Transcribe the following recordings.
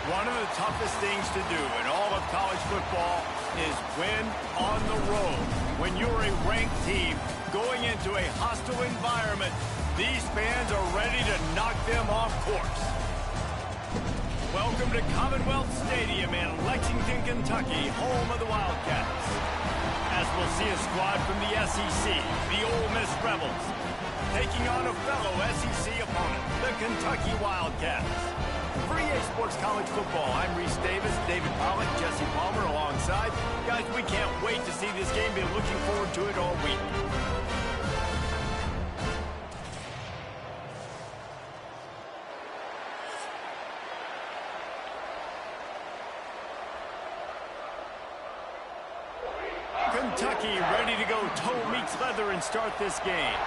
One of the toughest things to do in all of college football is win on the road. When you're a ranked team going into a hostile environment, these fans are ready to knock them off course. Welcome to Commonwealth Stadium in Lexington, Kentucky, home of the Wildcats. As we'll see a squad from the SEC, the Ole Miss Rebels, taking on a fellow SEC opponent, the Kentucky Wildcats. For EA Sports College Football, I'm Reese Davis, David Pollack, Jesse Palmer alongside. Guys, we can't wait to see this game. Been looking forward to it all week. Kentucky ready to go toe meets leather and start this game.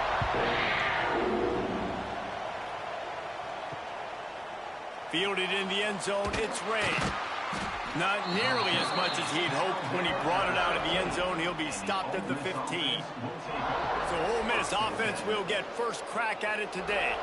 Fielded in the end zone, it's Ray. Not nearly as much as he'd hoped when he brought it out of the end zone. He'll be stopped at the 15. So Ole Miss offense will get first crack at it today.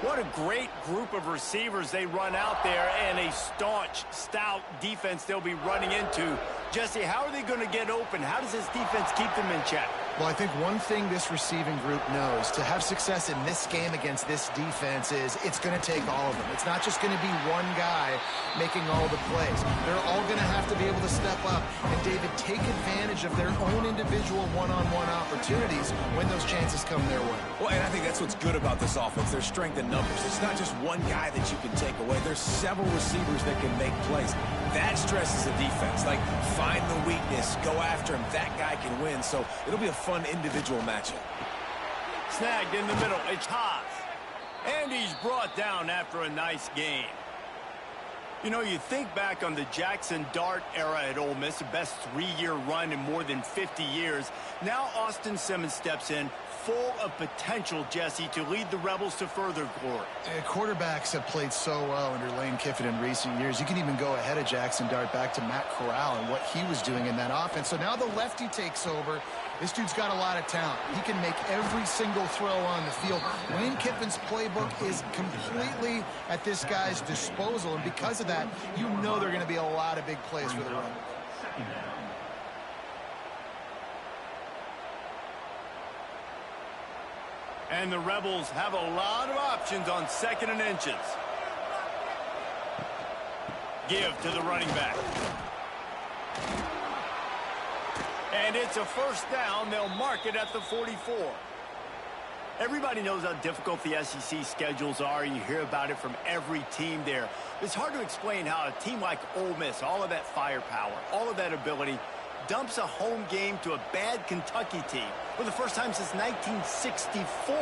What a great group of receivers they run out there, and a staunch, stout defense they'll be running into. Jesse, how are they going to get open? How does this defense keep them in check? Well, I think one thing this receiving group knows, to have success in this game against this defense, is it's going to take all of them. It's not just going to be one guy making all the plays. They're all going to have to be able to step up and, David, take advantage of their own individual one-on-one opportunities when those chances come their way. Well, and I think that's what's good about this offense, their strength in numbers. It's not just one guy that you can take away. There's several receivers that can make plays. That stresses the defense. Like, find the weakness, go after him. That guy can win. So it'll be a fun individual matchup. Snagged in the middle. It's Haas. And he's brought down after a nice game. You know, you think back on the Jackson Dart era at Ole Miss, the best three-year run in more than 50 years. Now Austin Simmons steps in, full of potential, Jesse, to lead the Rebels to further glory. Quarterbacks have played so well under Lane Kiffin in recent years. You can even go ahead of Jackson Dart back to Matt Corral and what he was doing in that offense. So now the lefty takes over. This dude's got a lot of talent. He can make every single throw on the field. Lane Kiffin's playbook is completely at this guy's disposal, and because of that, you know there are going to be a lot of big plays for the Rebels. And the Rebels have a lot of options on 2nd and inches. Give to the running back. And it's a first down. They'll mark it at the 44. Everybody knows how difficult the SEC schedules are. You hear about it from every team there. It's hard to explain how a team like Ole Miss, all of that firepower, all of that ability, dumps a home game to a bad Kentucky team for the first time since 1964.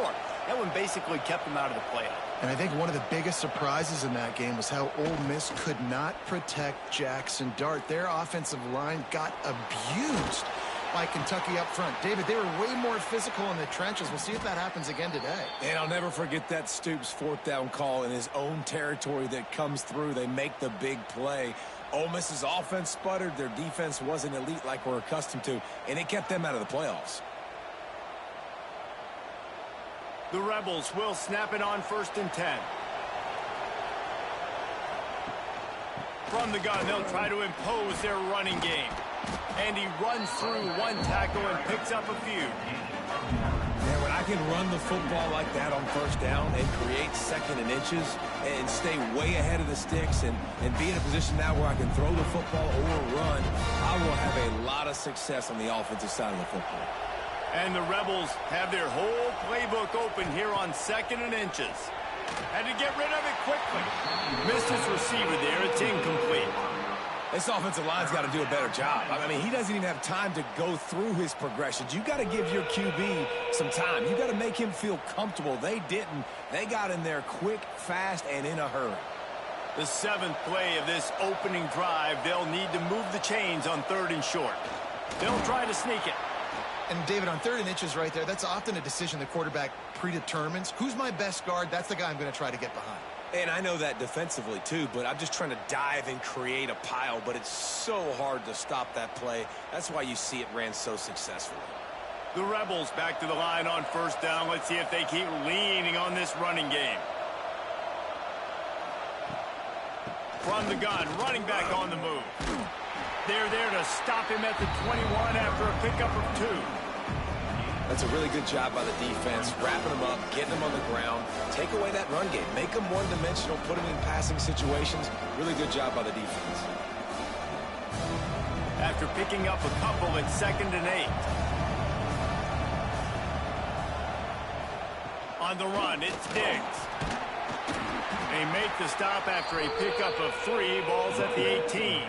That one basically kept them out of the playoff. And I think one of the biggest surprises in that game was how Ole Miss could not protect Jackson Dart. Their offensive line got abused by Kentucky up front. David, they were way more physical in the trenches. We'll see if that happens again today. And I'll never forget that Stoops 4th down call in his own territory that comes through. They make the big play. Ole Miss's offense sputtered. Their defense wasn't elite like we're accustomed to, and it kept them out of the playoffs. The Rebels will snap it on 1st and 10. From the gun, they'll try to impose their running game. And he runs through one tackle and picks up a few. Yeah, when I can run the football like that on 1st down and create 2nd and inches and stay way ahead of the sticks and be in a position now where I can throw the football or run, I will have a lot of success on the offensive side of the football. And the Rebels have their whole playbook open here on 2nd and inches. Had to get rid of it quickly. Missed his receiver there. It's incomplete. This offensive line's got to do a better job. I mean, he doesn't even have time to go through his progressions. You got to give your QB some time. You got to make him feel comfortable. They didn't. They got in there quick, fast, and in a hurry. The 7th play of this opening drive, they'll need to move the chains on 3rd and short. They'll try to sneak it. And, David, on 3rd and inches right there, that's often a decision the quarterback predetermines. Who's my best guard? That's the guy I'm going to try to get behind. And I know that defensively, too, but I'm just trying to dive and create a pile, but it's so hard to stop that play. That's why you see it ran so successfully. The Rebels back to the line on 1st down. Let's see if they keep leaning on this running game. From the gun, running back on the move. They're there to stop him at the 21 after a pickup of 2. That's a really good job by the defense, wrapping them up, getting them on the ground, take away that run game, make them one-dimensional, put them in passing situations. Really good job by the defense. After picking up a couple, it's 2nd and 8. On the run, it's Diggs. They make the stop after a pickup of 3. Ball's at the 18.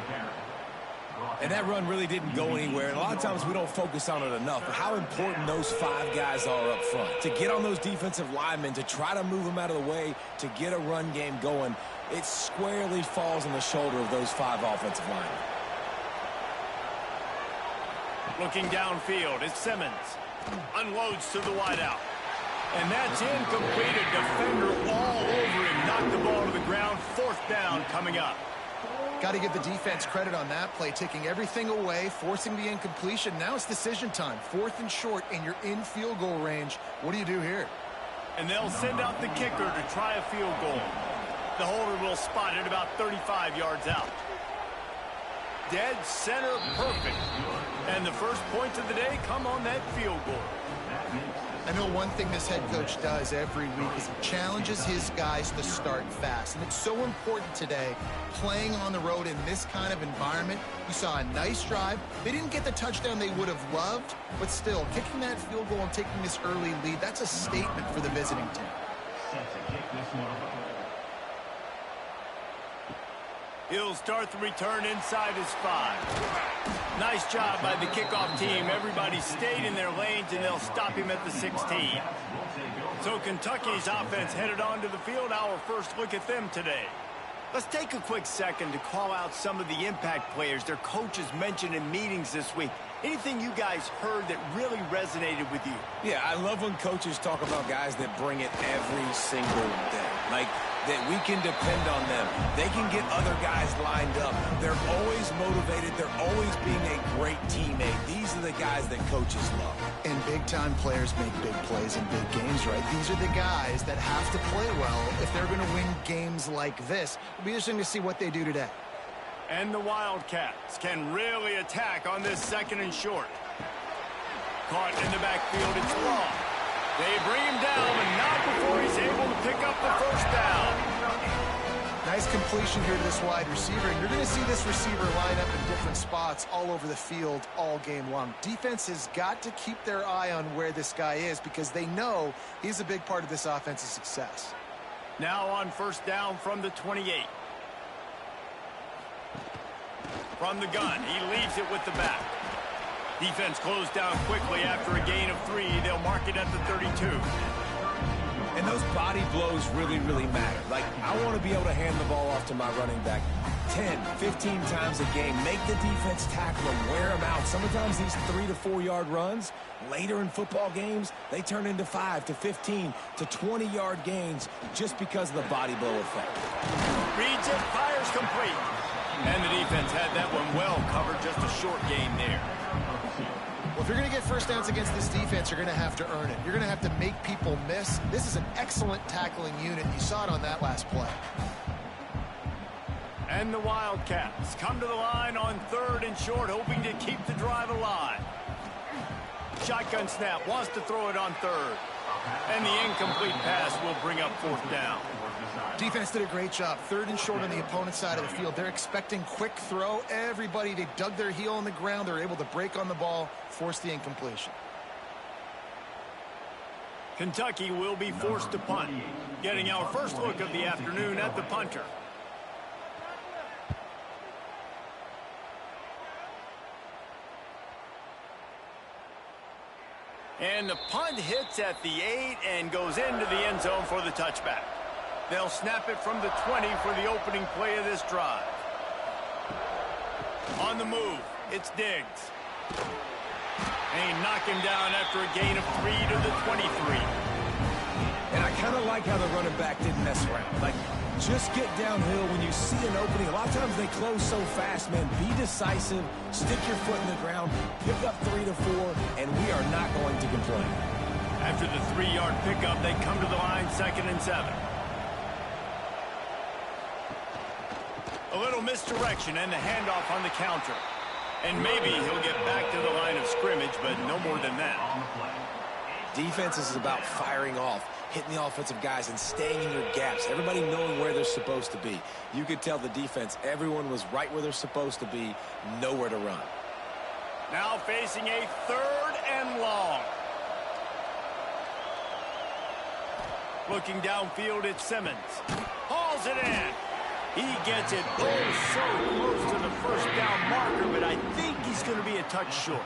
And that run really didn't go anywhere. And a lot of times we don't focus on it enough. But how important those 5 guys are up front. To get on those defensive linemen, to try to move them out of the way, to get a run game going, it squarely falls on the shoulder of those 5 offensive linemen. Looking downfield, it's Simmons. Unloads to the wideout. And that's incomplete. A defender all over him. Knocked the ball to the ground. 4th down coming up. Got to give the defense credit on that play, taking everything away, forcing the incompletion. Now it's decision time. 4th and short, and you're in field goal range. What do you do here? And they'll send out the kicker to try a field goal. The holder will spot it about 35 yards out. Dead center perfect. And the first points of the day come on that field goal. I know one thing this head coach does every week is he challenges his guys to start fast. And it's so important today, playing on the road in this kind of environment. You saw a nice drive. They didn't get the touchdown they would have loved, but still, kicking that field goal and taking this early lead, that's a statement for the visiting team. He'll start the return inside his 5. Nice job by the kickoff team. Everybody stayed in their lanes, and they'll stop him at the 16. So Kentucky's offense headed onto the field. Our first look at them today. Let's take a quick second to call out some of the impact players their coaches mentioned in meetings this week. Anything you guys heard that really resonated with you? Yeah, I love when coaches talk about guys that bring it every single day. Like, that we can depend on them. They can get other guys lined up. They're always motivated. They're always being a great teammate. These are the guys that coaches love. And big-time players make big plays in big games, right? These are the guys that have to play well if they're going to win games like this. It'll be interesting to see what they do today. And the Wildcats can really attack on this 2nd and short. Caught in the backfield, it's long. They bring him down, and not before he's able to pick up the 1st down. Nice completion here to this wide receiver. And you're going to see this receiver line up in different spots all over the field all game long. Defense has got to keep their eye on where this guy is because they know he's a big part of this offense's success. Now on 1st down from the 28. From the gun, he leaves it with the back. Defense closed down quickly after a gain of 3. They'll mark it at the 32. And those body blows really, really matter. Like, I want to be able to hand the ball off to my running back 10, 15 times a game. Make the defense tackle them, wear them out. Sometimes these 3 to 4 yard runs, later in football games, they turn into 5 to 15 to 20 yard gains just because of the body blow effect. Reads it, fires complete. And the defense had that one well covered, just a short gain there. Well, if you're going to get 1st downs against this defense, you're going to have to earn it. You're going to have to make people miss. This is an excellent tackling unit. You saw it on that last play. And the Wildcats come to the line on 3rd and short, hoping to keep the drive alive. Shotgun snap, wants to throw it on 3rd. And the incomplete pass will bring up 4th down. Defense did a great job. 3rd and short on the opponent's side of the field. They're expecting quick throw. Everybody, they dug their heel on the ground. They're able to break on the ball, force the incompletion. Kentucky will be forced to punt. Getting our first look of the afternoon at the punter. And the punt hits at the 8 and goes into the end zone for the touchback. They'll snap it from the 20 for the opening play of this drive. On the move, it's Diggs. And he knocked him down after a gain of 3 to the 23. And I kind of like how the running back didn't mess around. Like, just get downhill when you see an opening. A lot of times they close so fast, man. Be decisive, stick your foot in the ground, pick up 3 to 4, and we are not going to complain. After the 3-yard pickup, they come to the line 2nd and 7. A little misdirection and the handoff on the counter. And maybe he'll get back to the line of scrimmage, but no more than that. Defense is about firing off, hitting the offensive guys and staying in your gaps. Everybody knowing where they're supposed to be. You could tell the defense, everyone was right where they're supposed to be, nowhere to run. Now facing a 3rd and long. Looking downfield at Simmons. Hauls it in. He gets it oh so close to the first down marker, but I think he's going to be a touch short.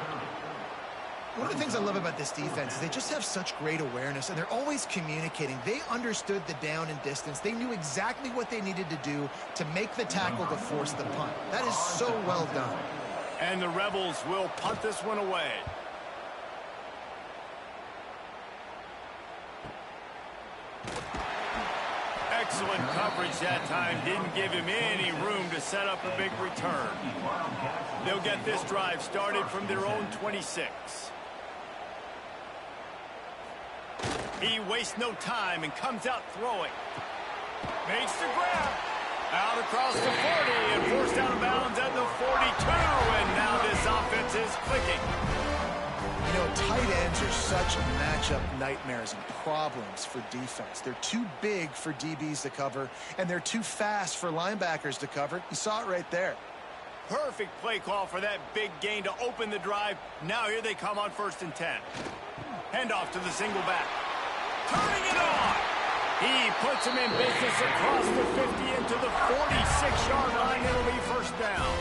One of the things I love about this defense is they just have such great awareness, and they're always communicating. They understood the down and distance. They knew exactly what they needed to do to make the tackle to force the punt. That is so well done. And the Rebels will punt this one away. Excellent coverage that time. Didn't give him any room to set up a big return. They'll get this drive started from their own 26. He wastes no time and comes out throwing. Makes the grab. Out across the 40 and forced out of bounds at the 42. And now this offense is clicking. You know, tight ends are such matchup nightmares and problems for defense. They're too big for DBs to cover, and they're too fast for linebackers to cover. You saw it right there. Perfect play call for that big gain to open the drive. Now here they come on 1st and 10. Handoff to the single back. Turning it on. He puts him in business across the 50 into the 46-yard line. It'll be 1st down.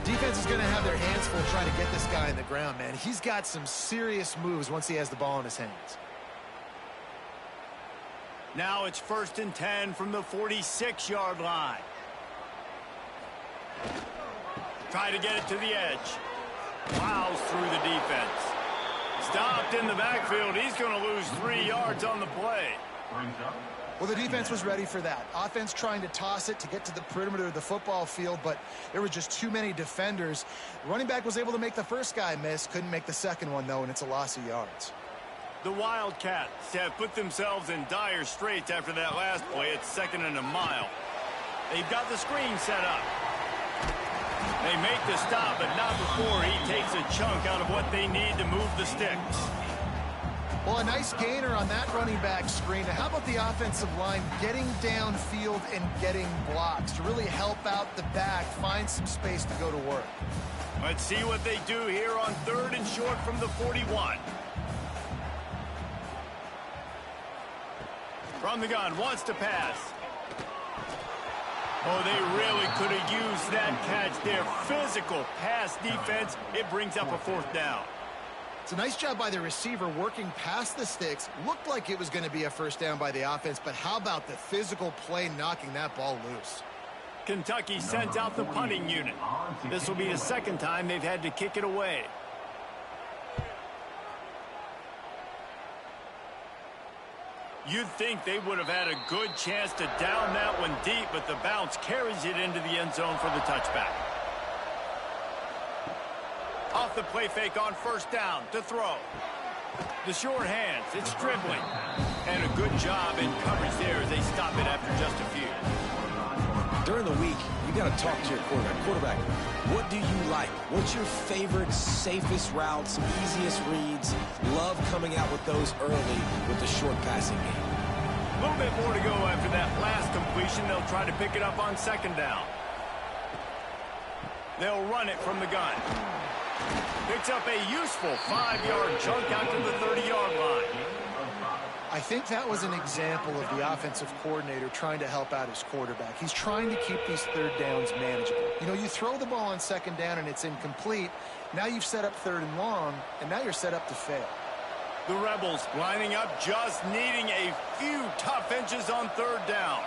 Defense is going to have their hands full trying to get this guy in the ground, man. He's got some serious moves once he has the ball in his hands. Now it's 1st and 10 from the 46-yard line. Try to get it to the edge. Plows through the defense. Stopped in the backfield. He's going to lose 3 yards on the play. Well, the defense was ready for that. Offense trying to toss it to get to the perimeter of the football field, but there were just too many defenders. The running back was able to make the first guy miss, couldn't make the second one, though, and it's a loss of yards. The Wildcats have put themselves in dire straits after that last play. It's 2nd and a mile. They've got the screen set up. They make the stop, but not before he takes a chunk out of what they need to move the sticks. Well, a nice gainer on that running back screen. Now, how about the offensive line getting downfield and getting blocks to really help out the back, find some space to go to work? Let's see what they do here on 3rd and short from the 41. From the gun, wants to pass. Oh, they really could have used that catch there. Physical pass defense. It brings up a 4th down. It's a nice job by the receiver working past the sticks. Looked like it was going to be a 1st down by the offense, but how about the physical play knocking that ball loose? Kentucky sends out the punting unit. This will be the 2nd time they've had to kick it away. You'd think they would have had a good chance to down that one deep, but the bounce carries it into the end zone for the touchback. Off the play fake on 1st down to throw. The short hands, it's dribbling. And a good job in coverage there as they stop it after just a few. During the week, you got to talk to your quarterback. Quarterback, what do you like? What's your favorite, safest routes, easiest reads? Love coming out with those early with the short passing game. A little bit more to go after that last completion. They'll try to pick it up on 2nd down. They'll run it from the gun. Picks up a useful 5-yard chunk out to the 30-yard line. I think that was an example of the offensive coordinator trying to help out his quarterback. He's trying to keep these 3rd downs manageable. You know, you throw the ball on 2nd down and it's incomplete. Now you've set up 3rd and long, and now you're set up to fail. The Rebels lining up, just needing a few tough inches on 3rd down.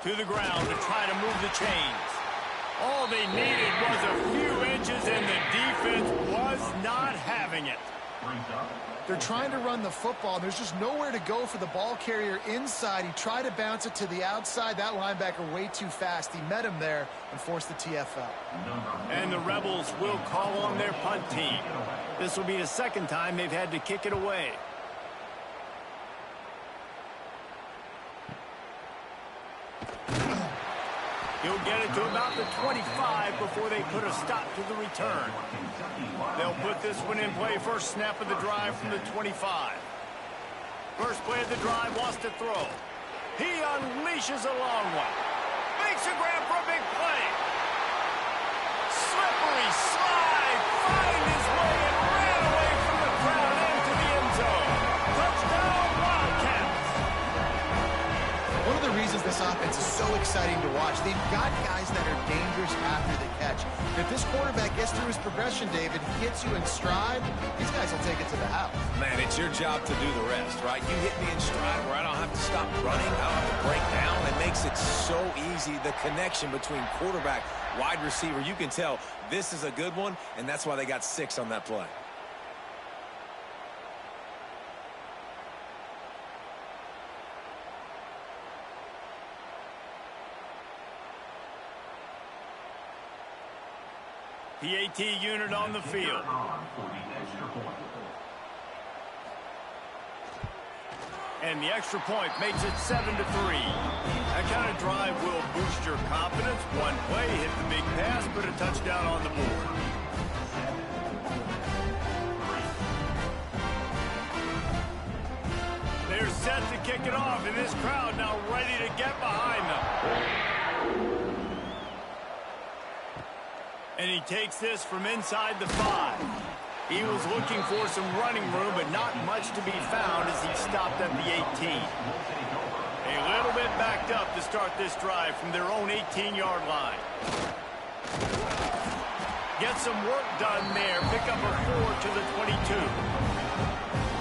To the ground to try to move the chains. All they needed was a few inches, and the defense was not having it. They're trying to run the football. There's just nowhere to go for the ball carrier inside. He tried to bounce it to the outside. That linebacker way too fast. He met him there and forced the TFL. And the Rebels will call on their punt team. This will be the 2nd time they've had to kick it away. He'll get it to about the 25 before they put a stop to the return. They'll put this one in play first snap of the drive from the 25. First play of the drive, wants to throw. He unleashes a long one. Makes a grab for a big play. Slippery slide, find his way and ran away from the crowd into the end zone. Touchdown, Wildcats. One of the reasons this offense is so exciting to watch, they've got guys that are dangerous after the catch. If this quarterback gets through his progression, David, hits you in stride, these guys will take it to the house. Man, it's your job to do the rest, right? You hit me in stride where I don't have to stop running. I don't have to break down. It makes it so easy, the connection between quarterback, wide receiver. You can tell this is a good one, and that's why they got 6 on that play. PAT unit on the field. And the extra point makes it 7-3. That kind of drive will boost your confidence. One play, hit the big pass, put a touchdown on the board. They're set to kick it off, and this crowd now ready to get behind them. And he takes this from inside the 5. He was looking for some running room, but not much to be found as he stopped at the 18. A little bit backed up to start this drive from their own 18-yard line. Get some work done there. Pick up a 4 to the 22.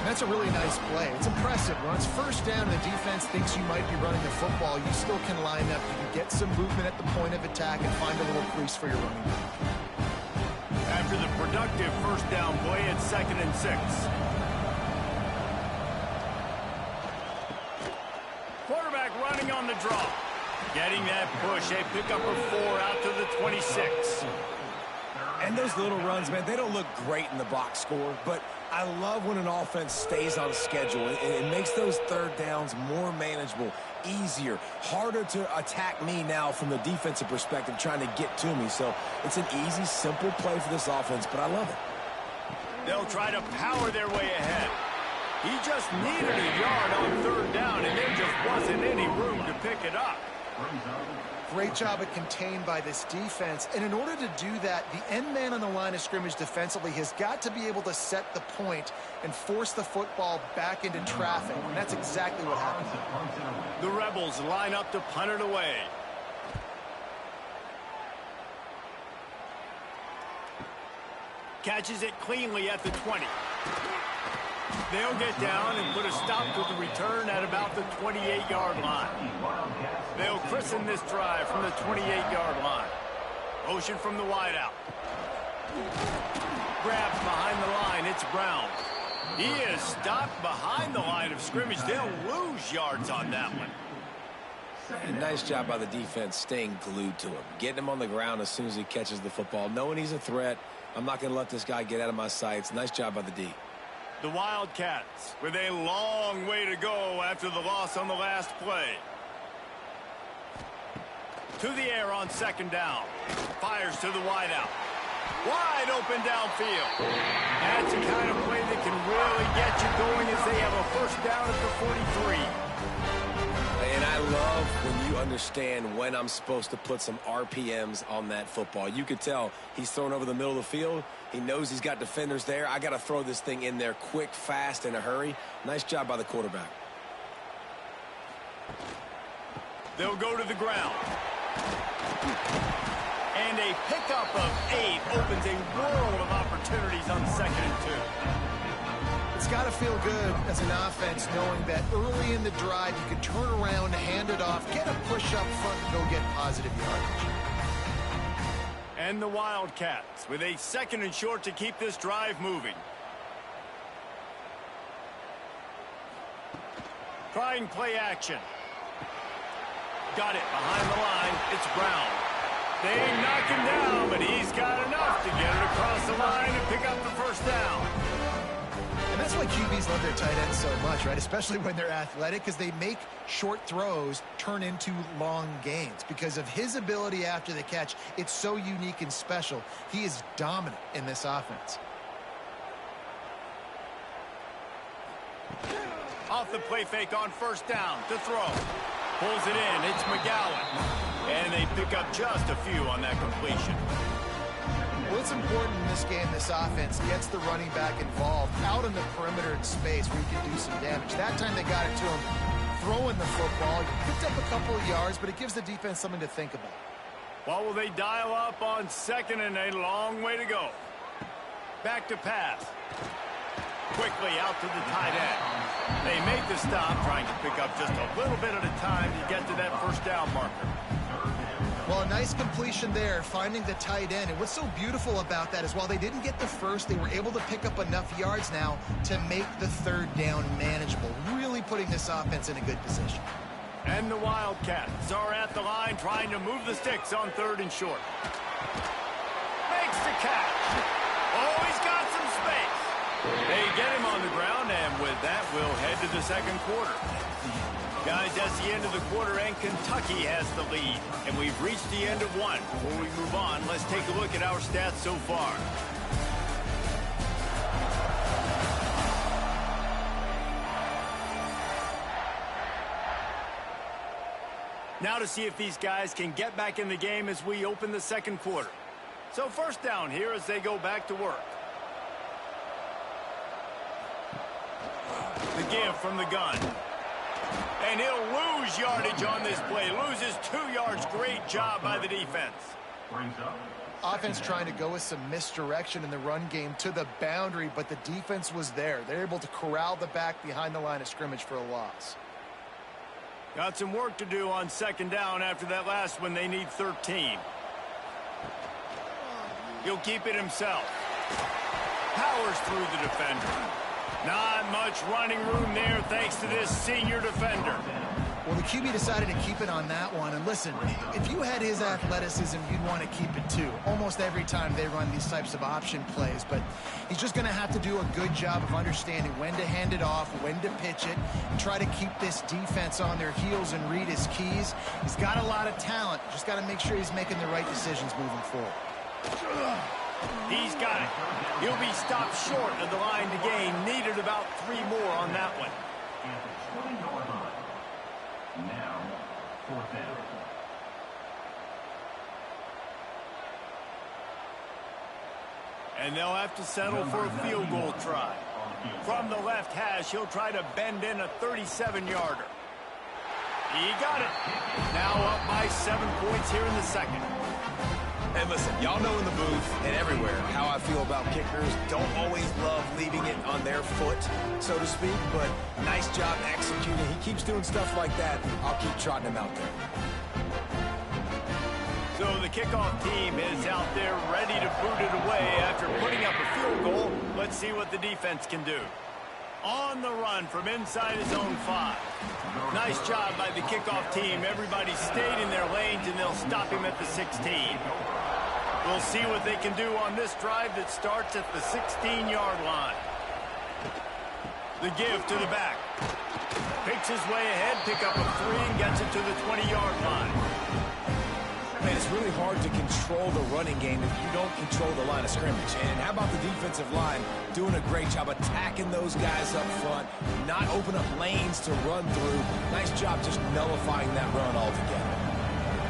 That's a really nice play. It's impressive. When it's first down and the defense thinks you might be running the football, you still can line up. You can get some movement at the point of attack and find a little crease for your running back. After the productive first down play, it's 2nd and 6. Quarterback running on the draw. Getting that push. They pick up a 4 out to the 26. And those little runs, man, they don't look great in the box score, but I love when an offense stays on schedule. It makes those third downs more manageable, easier, harder to attack me now from the defensive perspective trying to get to me. So it's an easy, simple play for this offense, but I love it. They'll try to power their way ahead. He just needed a yard on third down, and there just wasn't any room to pick it up. Great job at contained by this defense. And in order to do that, the end man on the line of scrimmage defensively has got to be able to set the point and force the football back into traffic. And that's exactly what happened. The Rebels line up to punt it away. Catches it cleanly at the 20. They'll get down and put a stop to the return at about the 28-yard line. They'll christen this drive from the 28-yard line. Motion from the wideout. Grabs behind the line. It's Brown. He is stopped behind the line of scrimmage. They'll lose yards on that one. And nice job by the defense staying glued to him. Getting him on the ground as soon as he catches the football. Knowing he's a threat. I'm not going to let this guy get out of my sights. Nice job by the D. The Wildcats with a long way to go after the loss on the last play. To the air on 2nd down. Fires to the wideout. Wide open downfield. That's the kind of play that can really get you going as they have a first down at the 43. And I love when you understand when I'm supposed to put some RPMs on that football. You could tell he's thrown over the middle of the field. He knows he's got defenders there. I got to throw this thing in there quick, fast, in a hurry. Nice job by the quarterback. They'll go to the ground. And a pickup of 8 opens a world of opportunities on 2nd and 2. It's got to feel good as an offense knowing that early in the drive you can turn around, hand it off, get a push up front, and go get positive yardage. And the Wildcats with a 2nd and short to keep this drive moving. Trying play action. Got it behind the line. It's Brown. They knock him down, but he's got enough to get it across the line and pick up the first down. And that's why QBs love their tight ends so much, right? Especially when they're athletic, because they make short throws turn into long gains. Because of his ability after the catch, it's so unique and special. He is dominant in this offense. Off the play fake on first down to throw. Pulls it in. It's McGowan. And they pick up just a few on that completion. Well, it's important in this game, this offense gets the running back involved out in the perimeter in space where he can do some damage. That time they got it to him throwing the football. Picked up a couple of yards, but it gives the defense something to think about. What will they dial up on second and a long way to go? Back to pass. Quickly out to the tight end. They make the stop, trying to pick up just a little bit at a time to get to that first down marker. Well, a nice completion there, finding the tight end. And what's so beautiful about that is while they didn't get the first, they were able to pick up enough yards now to make the third down manageable, really putting this offense in a good position. And the Wildcats are at the line trying to move the sticks on third and short. Makes the catch. Oh, he's got some space. They get him on the ground, and with that, we'll head to the second quarter. Guys, that's the end of the quarter, and Kentucky has the lead. And we've reached the end of one. Before we move on, let's take a look at our stats so far. Now to see if these guys can get back in the game as we open the second quarter. So first down here as they go back to work. The give from the gun. And he'll lose yardage on this play. Loses 2 yards. Great job by the defense. Offense trying to go with some misdirection in the run game to the boundary, but the defense was there. They're able to corral the back behind the line of scrimmage for a loss. Got some work to do on second down after that last one. They need 13. He'll keep it himself. Powers through the defender. Not much running room there thanks to this senior defender. Well, the QB decided to keep it on that one. And listen, if you had his athleticism, you'd want to keep it too. Almost every time they run these types of option plays. But he's just going to have to do a good job of understanding when to hand it off, when to pitch it, and try to keep this defense on their heels and read his keys. He's got a lot of talent. Just got to make sure he's making the right decisions moving forward. He's got it. He'll be stopped short of the line to gain. Needed about 3 more on that one. Now, fourth down. And they'll have to settle for a field goal try. From the left hash, he'll try to bend in a 37-yarder. He got it. Now up by 7 points here in the second. And listen, y'all know in the booth and everywhere how I feel about kickers. Don't always love leaving it on their foot, so to speak, but nice job executing. He keeps doing stuff like that. I'll keep trotting him out there. So the kickoff team is out there ready to boot it away after putting up a field goal. Let's see what the defense can do. On the run from inside his own 5. Nice job by the kickoff team. Everybody stayed in their lanes, and they'll stop him at the 16. We'll see what they can do on this drive that starts at the 16-yard line. The give to the back. Picks his way ahead, pick up a 3, and gets it to the 20-yard line. Man, it's really hard to control the running game if you don't control the line of scrimmage. And how about the defensive line doing a great job attacking those guys up front, not open up lanes to run through. Nice job just nullifying that run altogether.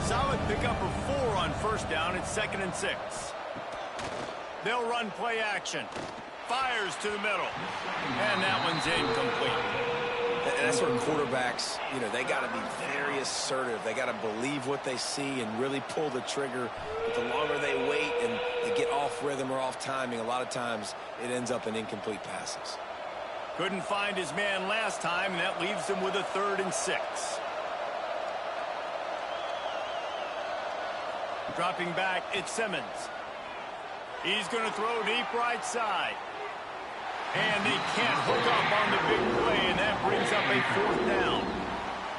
Solid pickup of 4 on first down. It's 2nd and 6. They'll run play action. Fires to the middle. And that one's incomplete. And that's where quarterbacks, they got to be very assertive. They got to believe what they see and really pull the trigger. But the longer they wait and they get off rhythm or off timing, a lot of times it ends up in incomplete passes. Couldn't find his man last time, and that leaves him with a 3rd and 6. Dropping back, it's Simmons. He's going to throw deep right side. And they can't hook up on the big play, and that brings up a 4th down.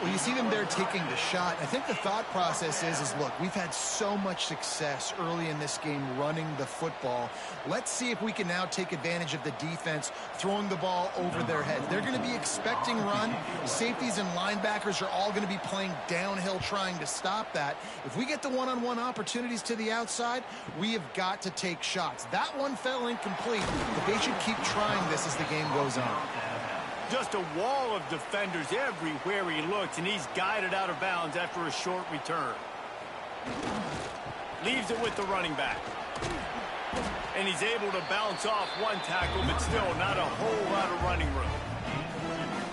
Well, you see them there taking the shot. I think the thought process is look, we've had so much success early in this game running the football. Let's see if we can now take advantage of the defense throwing the ball over their heads. They're going to be expecting run. Safeties and linebackers are all going to be playing downhill trying to stop that. If we get the one-on-one opportunities to the outside, we have got to take shots. That one fell incomplete, but they should keep trying this as the game goes on. Just a wall of defenders everywhere he looks, and he's guided out of bounds after a short return. Leaves it with the running back. And he's able to bounce off one tackle, but still not a whole lot of running room.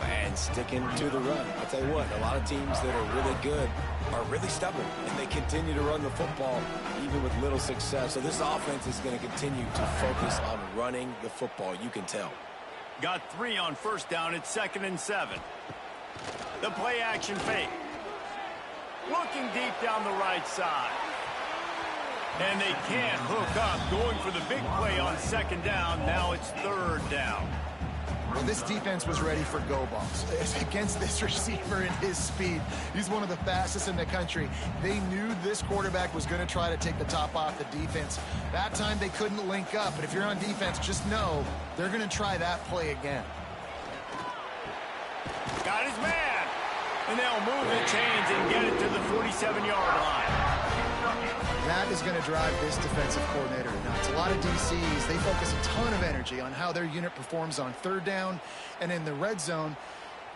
And sticking to the run. I'll tell you what, a lot of teams that are really good are really stubborn, and they continue to run the football even with little success. So this offense is going to continue to focus on running the football. You can tell. Got 3 on first down. It's 2nd and 7. The play action fake. Looking deep down the right side. And they can't hook up. Going for the big play on 2nd down. Now it's 3rd down. Well, this defense was ready for go balls against this receiver and his speed. He's one of the fastest in the country. They knew this quarterback was going to try to take the top off the defense. That time they couldn't link up, but if you're on defense, just know they're going to try that play again. Got his man. And they'll move the chains and get it to the 47-yard line. That is going to drive this defensive coordinator nuts. A lot of DCs, they focus a ton of energy on how their unit performs on 3rd down and in the red zone.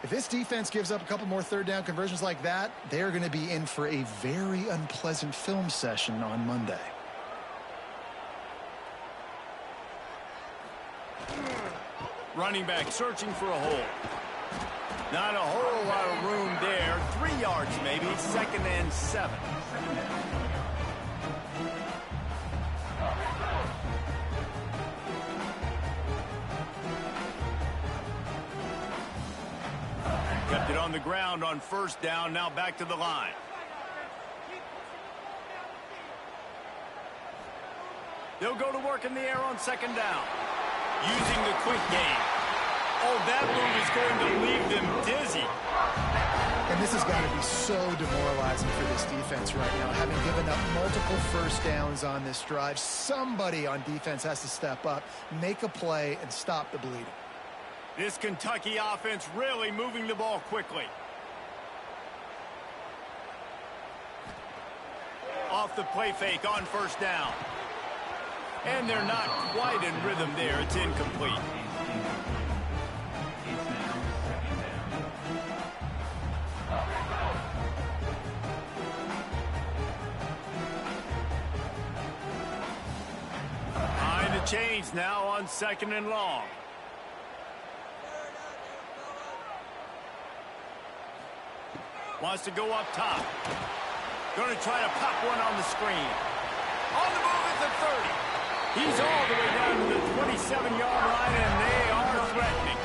If this defense gives up a couple more 3rd down conversions like that, they're going to be in for a very unpleasant film session on Monday. Running back searching for a hole. Not a whole lot of room there. 3 yards maybe. 2nd and 7. Kept it on the ground on first down. Now back to the line. They'll go to work in the air on 2nd down. Using the quick game. Oh, that move is going to leave them dizzy. And this has got to be so demoralizing for this defense right now. Having given up multiple first downs on this drive, somebody on defense has to step up, make a play, and stop the bleeding. This Kentucky offense really moving the ball quickly. Off the play fake on first down. And they're not quite in rhythm there. It's incomplete. Behind the chains now on 2nd and long. Wants to go up top. Going to try to pop one on the screen. On the move at the 30. He's all the way down to the 27-yard line, and they are threatening.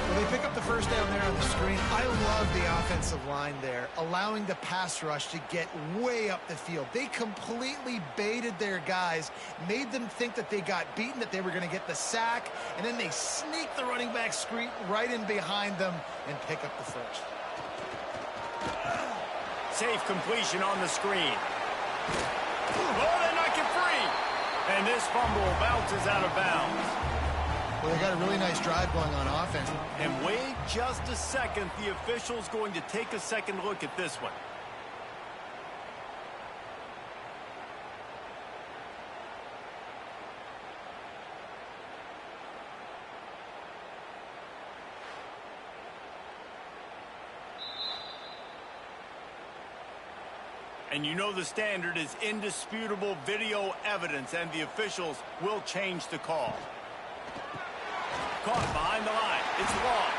Well, they pick up the first down there on the screen. I love the offensive line there, allowing the pass rush to get way up the field. They completely baited their guys, made them think that they got beaten, that they were going to get the sack, and then they sneak the running back screen right in behind them and pick up the first. Safe completion on the screen. Oh, they knock it free. And this fumble bounces out of bounds. Well, they got a really nice drive going on offense. And wait just a second. The official's going to take a second look at this one. And you know the standard is indisputable video evidence, and the officials will change the call. Caught behind the line. It's long.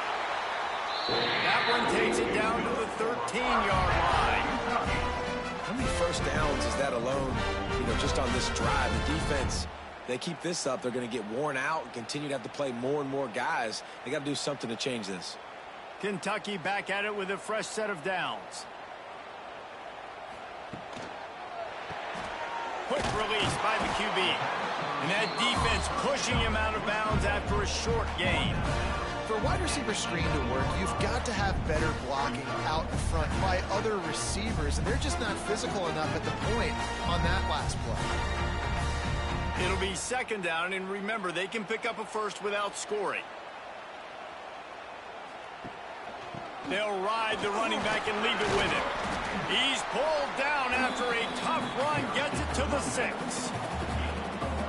That one takes it down to the 13-yard line. How many first downs is that alone, just on this drive? The defense, they keep this up, they're going to get worn out and continue to have to play more and more guys. They got to do something to change this. Kentucky back at it with a fresh set of downs. Quick release by the QB. And that defense pushing him out of bounds after a short gain. For a wide receiver screen to work, you've got to have better blocking out in front by other receivers, and they're just not physical enough at the point on that last play. It'll be second down, and remember, they can pick up a first without scoring. They'll ride the running back and leave it with him. He's pulled down after a tough run, gets it to the 6.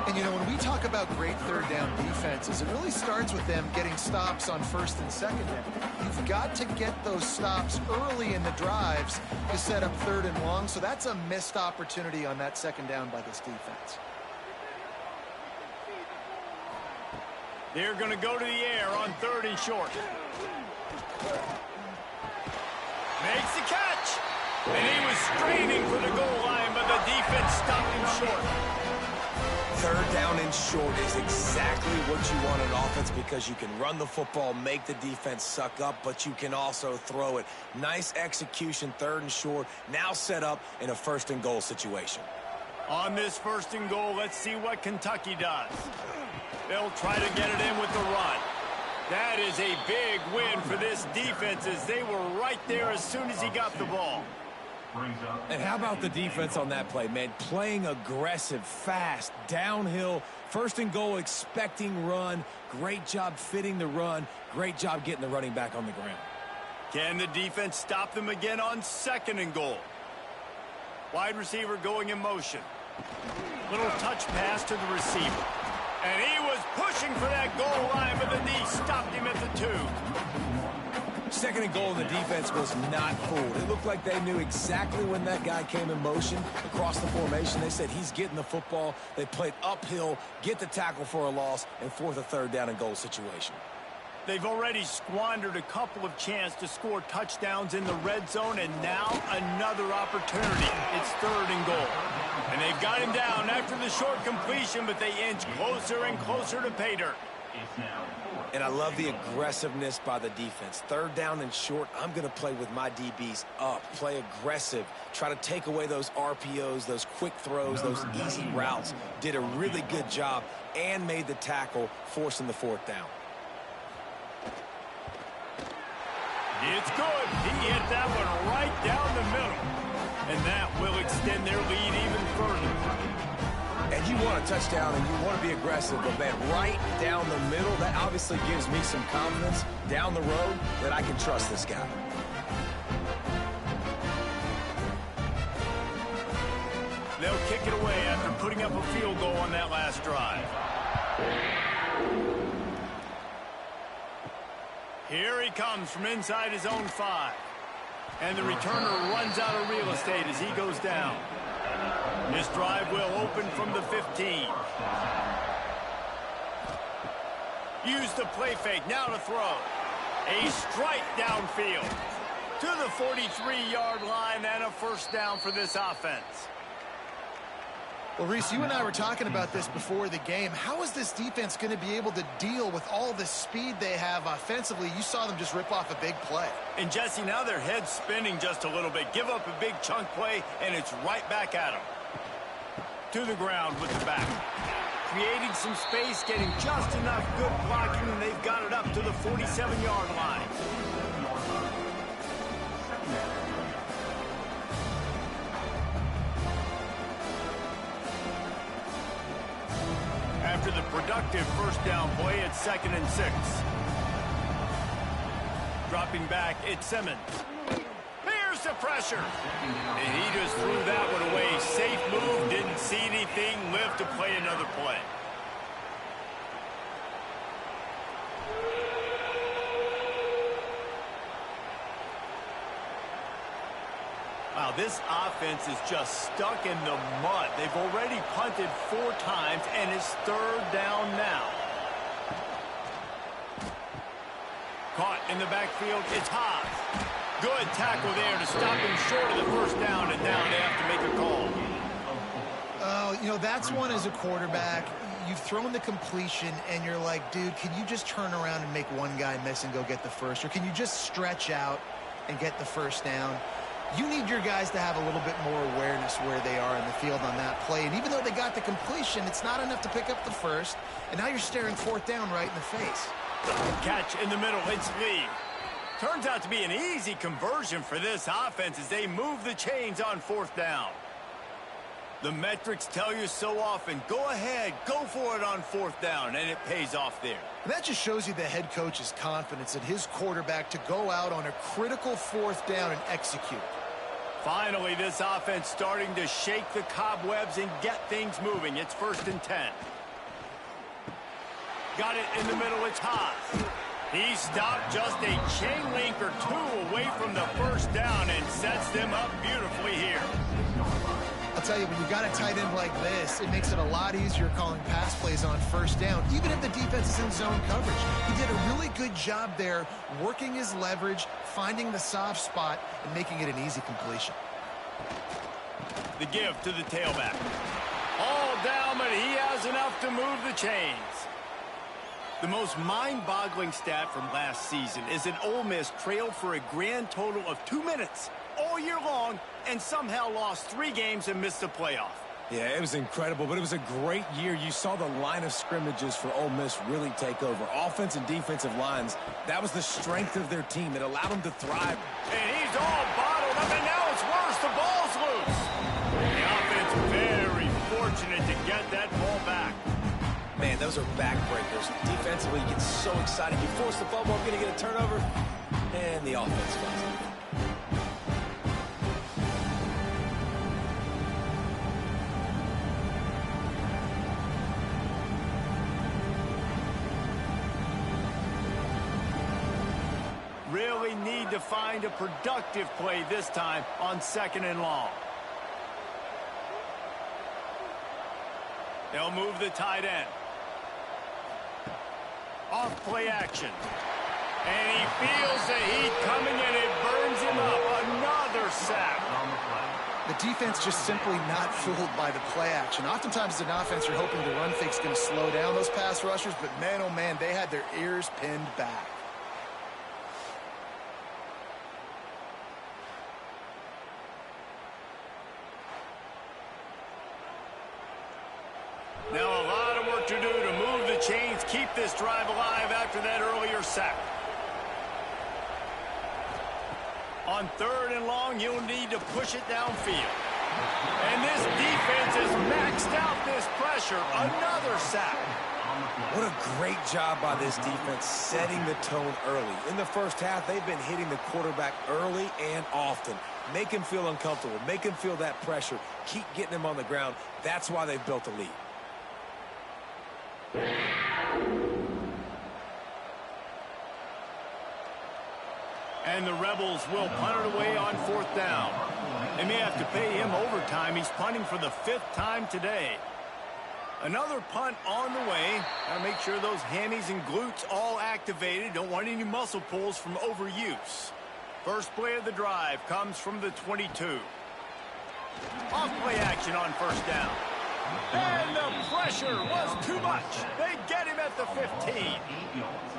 And, you know, when we talk about great third down defenses, it really starts with them getting stops on first and second down. You've got to get those stops early in the drives to set up third and long, so that's a missed opportunity on that second down by this defense. They're going to go to the air on third and short. Makes the catch. And he was straining for the goal line, but the defense stopped him short. Third down and short is exactly what you want on offense because you can run the football, make the defense suck up, but you can also throw it. Nice execution, third and short, now set up in a first and goal situation. On this first and goal, let's see what Kentucky does. They'll try to get it in with the run. That is a big win for this defense as they were right there as soon as he got the ball. And how about the defense on that play, man? Playing aggressive, fast, downhill, first and goal, expecting run. Great job fitting the run. Great job getting the running back on the ground. Can the defense stop them again on second and goal? Wide receiver going in motion. Little touch pass to the receiver. And he was pushing for that goal line, but the D stopped him at the 2. Second and goal, and the defense was not fooled. It looked like they knew exactly when that guy came in motion across the formation. They said he's getting the football. They played uphill, get the tackle for a loss, and force a third down and goal situation. They've already squandered a couple of chances to score touchdowns in the red zone, and now another opportunity. It's third and goal. And they've got him down after the short completion, but they inch closer and closer to pay dirt. And I love the aggressiveness by the defense. Third down and short, I'm going to play with my DBs up. Play aggressive. Try to take away those RPOs, those quick throws, those easy routes. Did a really good job and made the tackle, forcing the fourth down. It's good. He hit that one right down the middle. And that will extend their lead even further. And you want a touchdown and you want to be aggressive, but man, right down the middle, that obviously gives me some confidence down the road that I can trust this guy. They'll kick it away after putting up a field goal on that last drive. Here he comes from inside his own 5. And the returner runs out of real estate as he goes down. This drive will open from the 15. Use the play fake, now to throw. A strike downfield to the 43-yard line and a first down for this offense. Well, Reese, you and I were talking about this before the game. How is this defense going to be able to deal with all the speed they have offensively? You saw them just rip off a big play. And, Jesse, now their head's spinning just a little bit. Give up a big chunk play, and it's right back at them. To the ground with the back. Creating some space, getting just enough good blocking, and they've got it up to the 47-yard line. After the productive first down play, it's 2nd and 6. Dropping back, it's Simmons. Here's the pressure. And he just threw that one away. Safe move, didn't see anything, lived to play another play. Wow, this offense is just stuck in the mud. They've already punted 4 times, and it's third down now. Caught in the backfield, it's Haas. Good tackle there to stop him short of the first down, and now they have to make a call. Oh, you know, that's one as a quarterback. You've thrown the completion, and you're like, dude, can you just turn around and make one guy miss and go get the first? Or can you just stretch out and get the first down? You need your guys to have a little bit more awareness where they are in the field on that play. And even though they got the completion, it's not enough to pick up the first. And now you're staring fourth down right in the face. Catch in the middle, it's Lee. Turns out to be an easy conversion for this offense as they move the chains on 4th down. The metrics tell you so often, go ahead, go for it on 4th down, and it pays off there. And that just shows you the head coach's confidence in his quarterback to go out on a critical 4th down and execute. Finally, this offense starting to shake the cobwebs and get things moving. It's 1st and 10. Got it in the middle, it's Haas. He stopped just a chain link or 2 away from the 1st down and sets them up beautifully here. I'll tell you, when you've got a tight end like this, it makes it a lot easier calling pass plays on 1st down, even if the defense is in zone coverage. He did a really good job there, working his leverage, finding the soft spot, and making it an easy completion. The give to the tailback. All down, but he has enough to move the chains. The most mind-boggling stat from last season is that Ole Miss trailed for a grand total of 2 minutes all year long and somehow lost 3 games and missed the playoff. Yeah, it was incredible, but it was a great year. You saw the line of scrimmages for Ole Miss really take over. Offense and defensive lines, that was the strength of their team. It allowed them to thrive. And he's all bottled up, and now it's worse. The ball's loose. The offense very fortunate to get that ball back. Man, those are backbreakers. Defensively, you get so excited. You force the fumble, I'm going to get a turnover, and the offense comes in. Really need to find a productive play this time on 2nd and long. They'll move the tight end. Off play action. And he feels the heat coming and it burns him up. Another sack. The defense just simply not fooled by the play action. Oftentimes as an offense, you're hoping the run fake's going to slow down those pass rushers, but man, oh man, they had their ears pinned back. Now a lot of work to do to move the chains, keep this drive alive after that earlier sack. On 3rd and long, you'll need to push it downfield. And this defense has maxed out this pressure. Another sack. What a great job by this defense setting the tone early. In the first half, they've been hitting the quarterback early and often. Make him feel uncomfortable. Make him feel that pressure. Keep getting him on the ground. That's why they've built a lead. And the Rebels will punt it away on 4th down. They may have to pay him overtime. He's punting for the 5th time today. Another punt on the way. Gotta make sure those hammies and glutes all activated. Don't want any muscle pulls from overuse. First play of the drive comes from the 22. Off play action on 1st down. And the pressure was too much. They get him at the 15.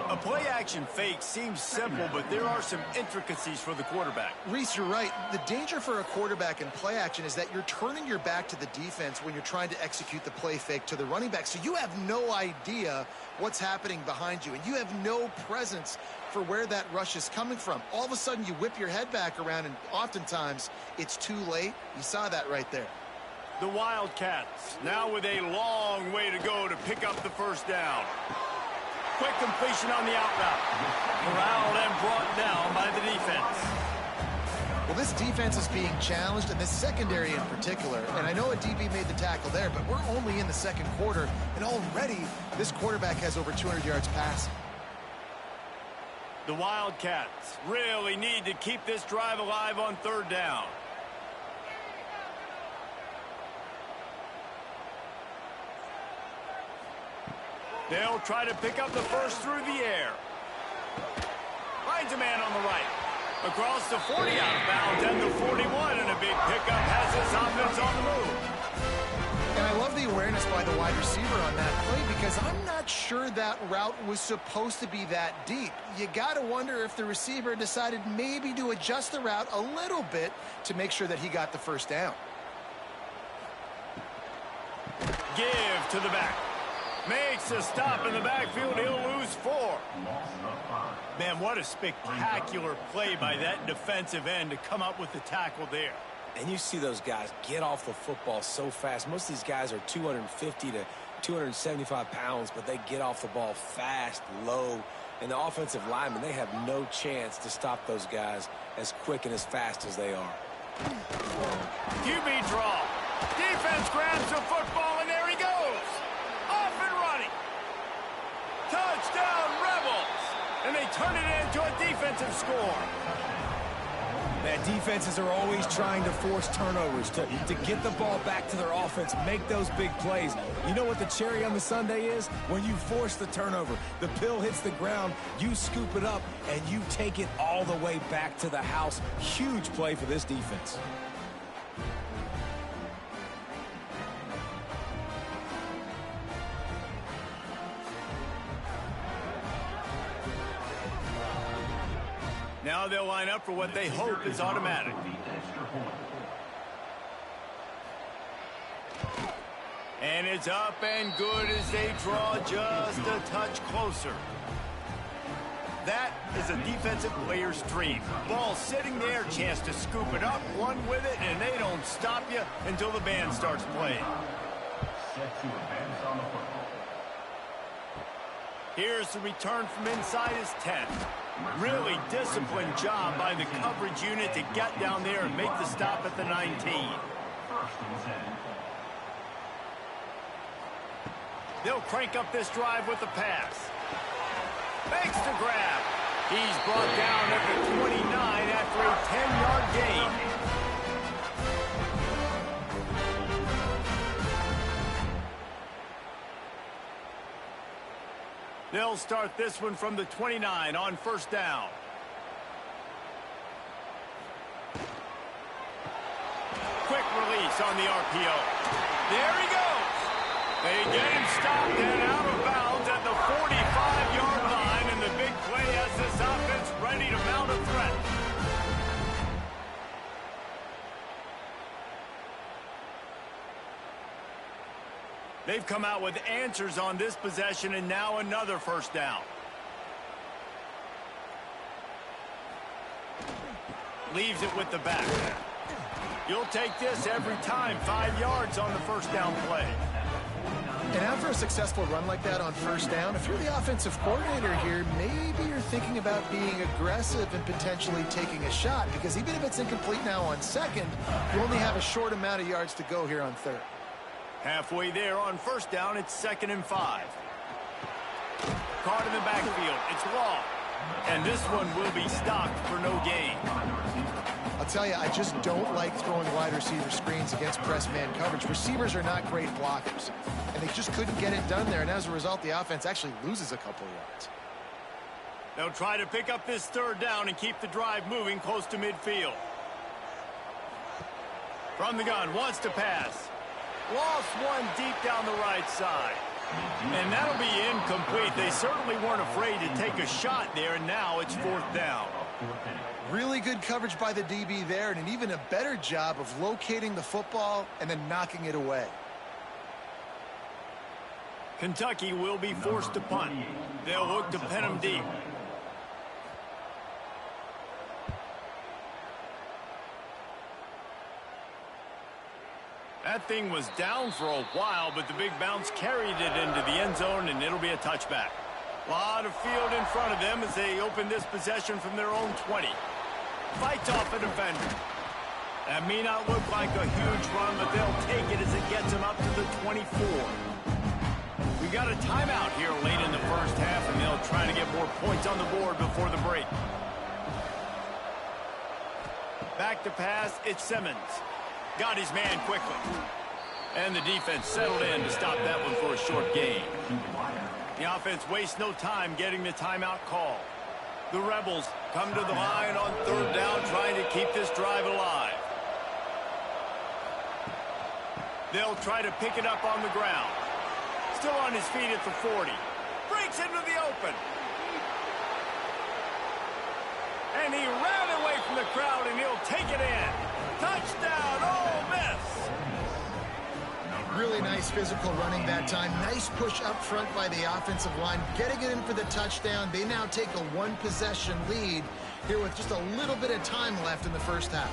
A play-action fake seems simple, but there are some intricacies for the quarterback. Reese, you're right. The danger for a quarterback in play action is that you're turning your back to the defense when you're trying to execute the play fake to the running back. So you have no idea what's happening behind you, and you have no presence for where that rush is coming from. All of a sudden, you whip your head back around, and oftentimes it's too late. You saw that right there. The Wildcats now with a long way to go to pick up the 1st down. Quick completion on the out route. Corralled and brought down by the defense. Well, this defense is being challenged, and this secondary in particular. And I know a DB made the tackle there, but we're only in the 2nd quarter, and already this quarterback has over 200 yards passing. The Wildcats really need to keep this drive alive on 3rd down. They'll try to pick up the first through the air. Finds a man on the right. Across the 40 out of bounds and the 41, and a big pickup has his offense on the move. And I love the awareness by the wide receiver on that play because I'm not sure that route was supposed to be that deep. You got to wonder if the receiver decided maybe to adjust the route a little bit to make sure that he got the 1st down. Give to the back. Makes a stop in the backfield. He'll lose 4. Loss of 5. Man, what a spectacular play by that defensive end to come up with the tackle there. And you see those guys get off the football so fast. Most of these guys are 250 to 275 pounds, but they get off the ball fast, low. And the offensive linemen, they have no chance to stop those guys as quick and as fast as they are. QB draw. Defense grabs the football, and there he goes. Off and running. Touchdown, Rebels. And they turn it into a defensive score. Man, defenses are always trying to force turnovers to get the ball back to their offense, make those big plays. You know what the cherry on the sundae is? When you force the turnover, the pill hits the ground, you scoop it up, and you take it all the way back to the house. Huge play for this defense. Now they'll line up for what they hope is automatic. And it's up and good as they draw just a touch closer. That is a defensive player's dream. Ball sitting there, chance to scoop it up, run with it, and they don't stop you until the band starts playing. Set to advance on the football. Here's the return from inside his 10. Really disciplined job by the coverage unit to get down there and make the stop at the 19. First and 10. They'll crank up this drive with the pass. Makes the grab. He's brought down at the 29 after a 10-yard gain. They'll start this one from the 29 on first down. Quick release on the RPO. There he goes. They get him stopped and out of bounds at the 45-yard line, and the big play has this offense ready to mount a threat. They've come out with answers on this possession, and now another first down. Leaves it with the back. You'll take this every time. 5 yards on the first down play. And after a successful run like that on first down, if you're the offensive coordinator here, maybe you're thinking about being aggressive and potentially taking a shot, because even if it's incomplete now on second, you only have a short amount of yards to go here on third. Halfway there on first down, it's 2nd and 5. Caught in the backfield. It's long. And this one will be stopped for no gain. I'll tell you, I just don't like throwing wide receiver screens against press man coverage. Receivers are not great blockers, and they just couldn't get it done there. And as a result, the offense actually loses a couple of yards. They'll try to pick up this third down and keep the drive moving close to midfield. From the gun, wants to pass. Lost one deep down the right side. And that'll be incomplete. They certainly weren't afraid to take a shot there, and now it's 4th down. Really good coverage by the DB there, and an even a better job of locating the football and then knocking it away. Kentucky will be forced to punt. They'll look to pin him deep. That thing was down for a while, but the big bounce carried it into the end zone, and it'll be a touchback. A lot of field in front of them as they open this possession from their own 20. Fights off a defender. That may not look like a huge run, but they'll take it as it gets them up to the 24. We got a timeout here late in the first half, and they'll try to get more points on the board before the break. Back to pass, it's Simmons. Got his man quickly. And the defense settled in to stop that one for a short gain. The offense wastes no time getting the timeout call. The Rebels come to the line on third down, trying to keep this drive alive. They'll try to pick it up on the ground. Still on his feet at the 40. Breaks into the open. And he ran away from the crowd, and he'll take it in. Touchdown, Ole Miss! Really nice nice physical running that time. Nice push up front by the offensive line. Getting it in for the touchdown. They now take a one-possession lead here with just a little bit of time left in the first half.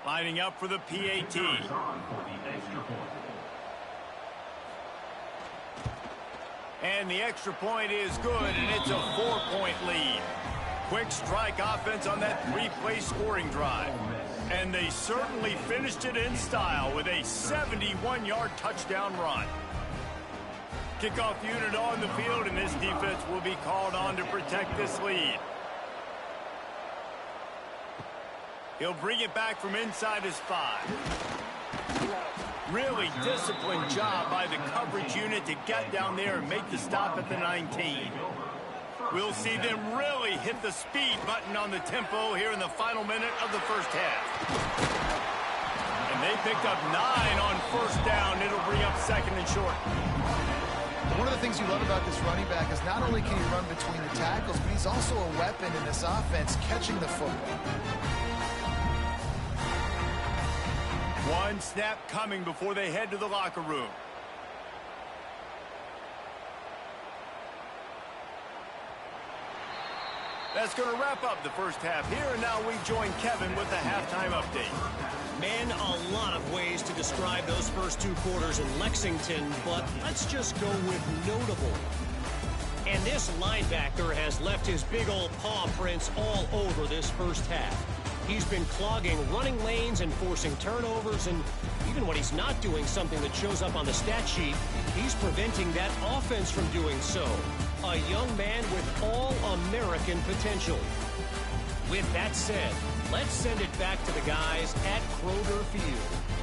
Lining up for the PAT. And the extra point is good, and it's a 4-point lead. Quick strike offense on that 3-play scoring drive. And they certainly finished it in style with a 71-yard touchdown run. Kickoff unit on the field, and this defense will be called on to protect this lead. He'll bring it back from inside his 5. Really disciplined job by the coverage unit to get down there and make the stop at the 19. We'll see them really hit the speed button on the tempo here in the final minute of the first half. And they picked up 9 on first down. It'll bring up 2nd and short. One of the things you love about this running back is not only can he run between the tackles, but he's also a weapon in this offense catching the football. One snap coming before they head to the locker room. That's going to wrap up the first half here, and now we join Kevin with the halftime update. Man, a lot of ways to describe those first 2 quarters in Lexington, but let's just go with notable. And this linebacker has left his big old paw prints all over this first half. He's been clogging running lanes and forcing turnovers, and even when he's not doing something that shows up on the stat sheet, he's preventing that offense from doing so. A young man with all-American potential. With that said, let's send it back to the guys at Kroger Field.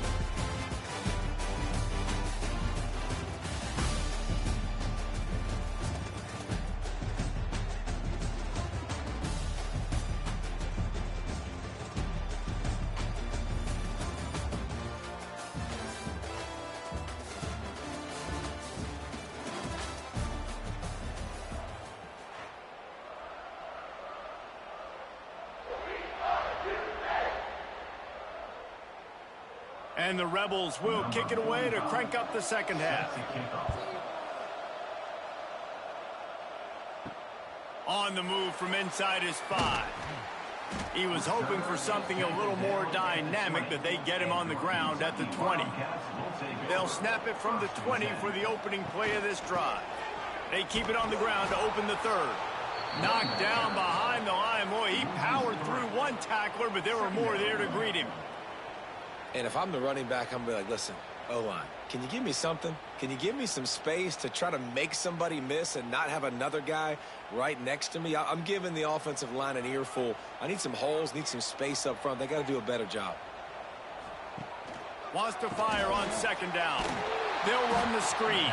And the Rebels will kick it away to crank up the second half. On the move from inside his 5. He was hoping for something a little more dynamic, but they get him on the ground at the 20. They'll snap it from the 20 for the opening play of this drive. They keep it on the ground to open the 3rd. Knocked down behind the line. Boy, he powered through one tackler, but there were more there to greet him. And if I'm the running back, I'm going to be like, listen, O-line, can you give me something? Can you give me some space to try to make somebody miss and not have another guy right next to me? I'm giving the offensive line an earful. I need some holes, need some space up front. They got to do a better job. Wants to fire on 2nd down. They'll run the screen.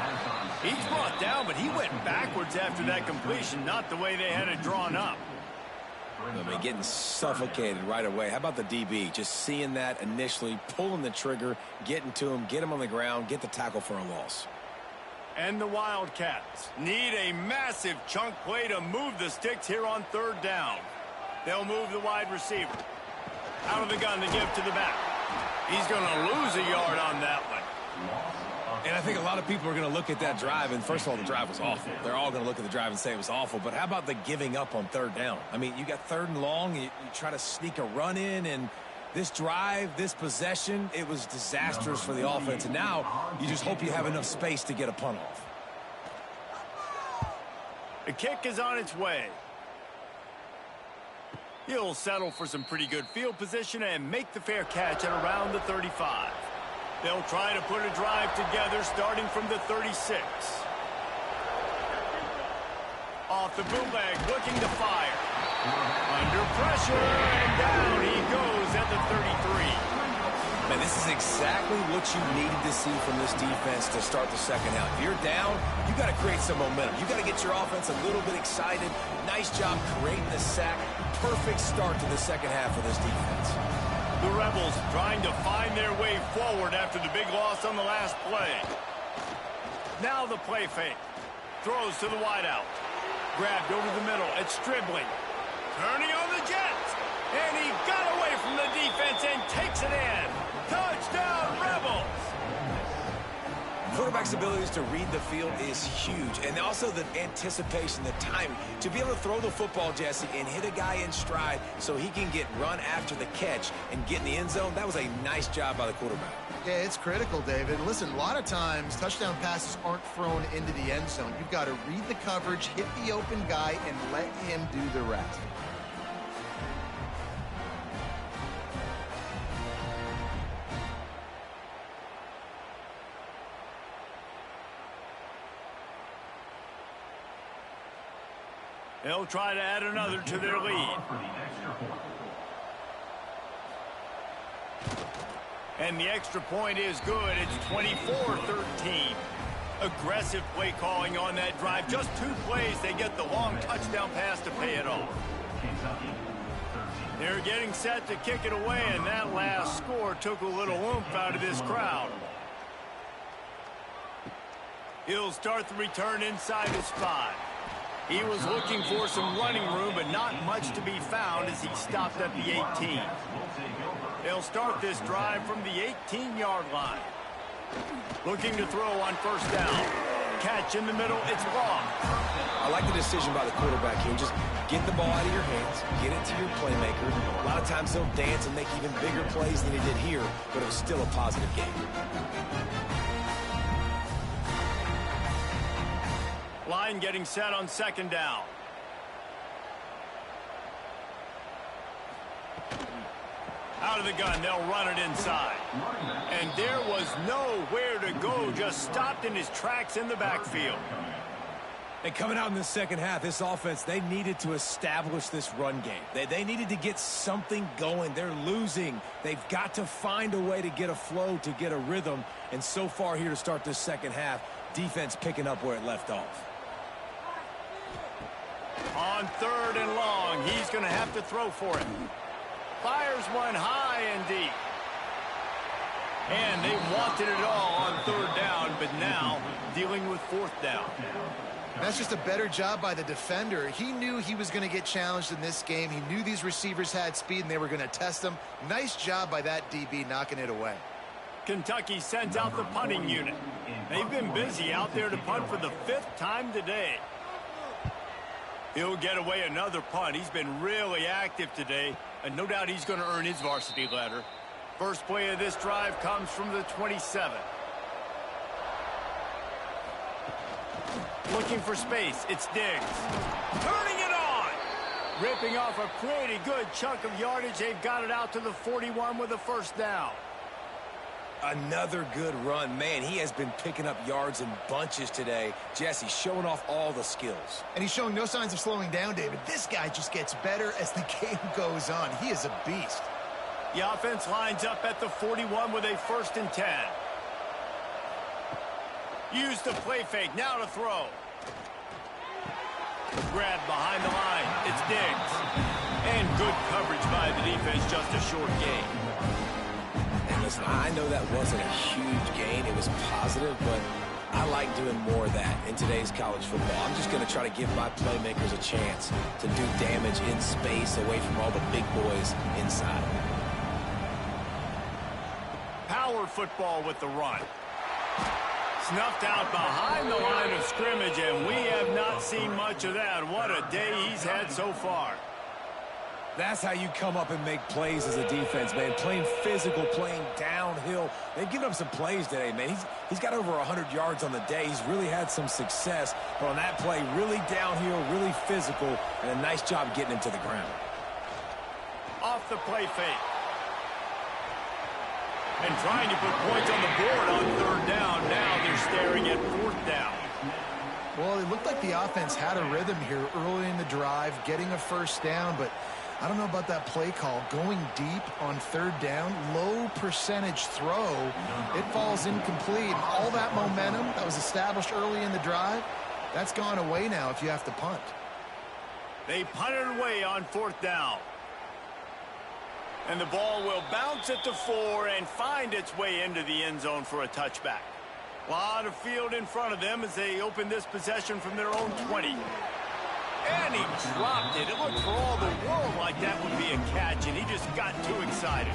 He's brought down, but he went backwards after that completion, not the way they had it drawn up. I mean, getting suffocated right away. How about the DB? Just seeing that initially, pulling the trigger, getting to him, get him on the ground, get the tackle for a loss. And the Wildcats need a massive chunk play to move the sticks here on 3rd down. They'll move the wide receiver. Out of the gun to give to the back. He's going to lose a yard on that one. And I think a lot of people are going to look at that drive, and first of all, the drive was awful. They're all going to look at the drive and say it was awful. But how about the giving up on 3rd down? I mean, you got 3rd and long, you try to sneak a run in, and this drive, this possession, it was disastrous for the offense. And now you just hope you have enough space to get a punt off. The kick is on its way. He'll settle for some pretty good field position and make the fair catch at around the 35. They'll try to put a drive together starting from the 36. Off the bootleg, looking to fire. Under pressure, and down he goes at the 33. Man, this is exactly what you needed to see from this defense to start the second half. If you're down, you got to create some momentum. You got to get your offense a little bit excited. Nice job creating the sack. Perfect start to the second half of this defense. The Rebels trying to find their way forward after the big loss on the last play. Now the play fake. Throws to the wideout. Grabbed over the middle. It's Stribling. Turning on the Jets. And he got away from the defense and takes it in. Touchdown, Rebels! Quarterback's abilities to read the field is huge. And also the anticipation, the timing. To be able to throw the football, Jesse, and hit a guy in stride so he can get run after the catch and get in the end zone, that was a nice job by the quarterback. Yeah, it's critical, David. Listen, a lot of times touchdown passes aren't thrown into the end zone. You've got to read the coverage, hit the open guy, and let him do the rest. They'll try to add another to their lead. And the extra point is good. It's 24-13. Aggressive play calling on that drive. Just 2 plays, they get the long touchdown pass to pay it off. They're getting set to kick it away, and that last score took a little oomph out of this crowd. He'll start the return inside his 5. He was looking for some running room, but not much to be found as he stopped at the 18. They'll start this drive from the 18-yard line. Looking to throw on first down. Catch in the middle, it's blocked. I like the decision by the quarterback here. Just get the ball out of your hands, get it to your playmaker. A lot of times he'll dance and make even bigger plays than he did here, but it was still a positive game. Line getting set on second down. Out of the gun, they'll run it inside. And there was nowhere to go, just stopped in his tracks in the backfield. And coming out in the second half, this offense, they needed to establish this run game. They needed to get something going. They're losing. They've got to find a way to get a flow, to get a rhythm. And so far here to start this second half, defense picking up where it left off. On third and long, he's going to have to throw for it. Fires one high and deep. And they wanted it all on third down, but now dealing with fourth down. That's just a better job by the defender. He knew he was going to get challenged in this game. He knew these receivers had speed and they were going to test him. Nice job by that DB knocking it away. Kentucky sent out the punting unit. They've been busy out there to punt for the 5th time today. He'll get away another punt. He's been really active today, and no doubt he's going to earn his varsity letter. First play of this drive comes from the 27. Looking for space. It's Diggs. Turning it on. Ripping off a pretty good chunk of yardage. They've got it out to the 41 with a first down. Another good run. Man, he has been picking up yards in bunches today. Jesse showing off all the skills. And he's showing no signs of slowing down, David. This guy just gets better as the game goes on. He is a beast. The offense lines up at the 41 with a 1st and 10. Use the play fake. Now to throw. Grab behind the line. It's Diggs. And good coverage by the defense. Just a short gain. Listen, I know that wasn't a huge gain. It was positive, but I like doing more of that in today's college football. I'm just going to try to give my playmakers a chance to do damage in space away from all the big boys inside. Power football with the run. Snuffed out behind the line of scrimmage, and we have not seen much of that. What a day he's had so far. That's how you come up and make plays as a defense, man. Playing physical, playing downhill. They've given up some plays today, man. He's got over 100 yards on the day. He's really had some success. But on that play, really downhill, really physical, and a nice job getting him to the ground. Off the play fake. And trying to put points on the board on third down. Now they're staring at fourth down. Well, it looked like the offense had a rhythm here early in the drive, getting a first down, but I don't know about that play call. Going deep on third down, low percentage throw. It falls incomplete. All that momentum that was established early in the drive, that's gone away now if you have to punt. They punted away on fourth down. And the ball will bounce at the 4 and find its way into the end zone for a touchback. A lot of field in front of them as they open this possession from their own 20. And he dropped it. It looked for all the world like that would be a catch, and he just got too excited.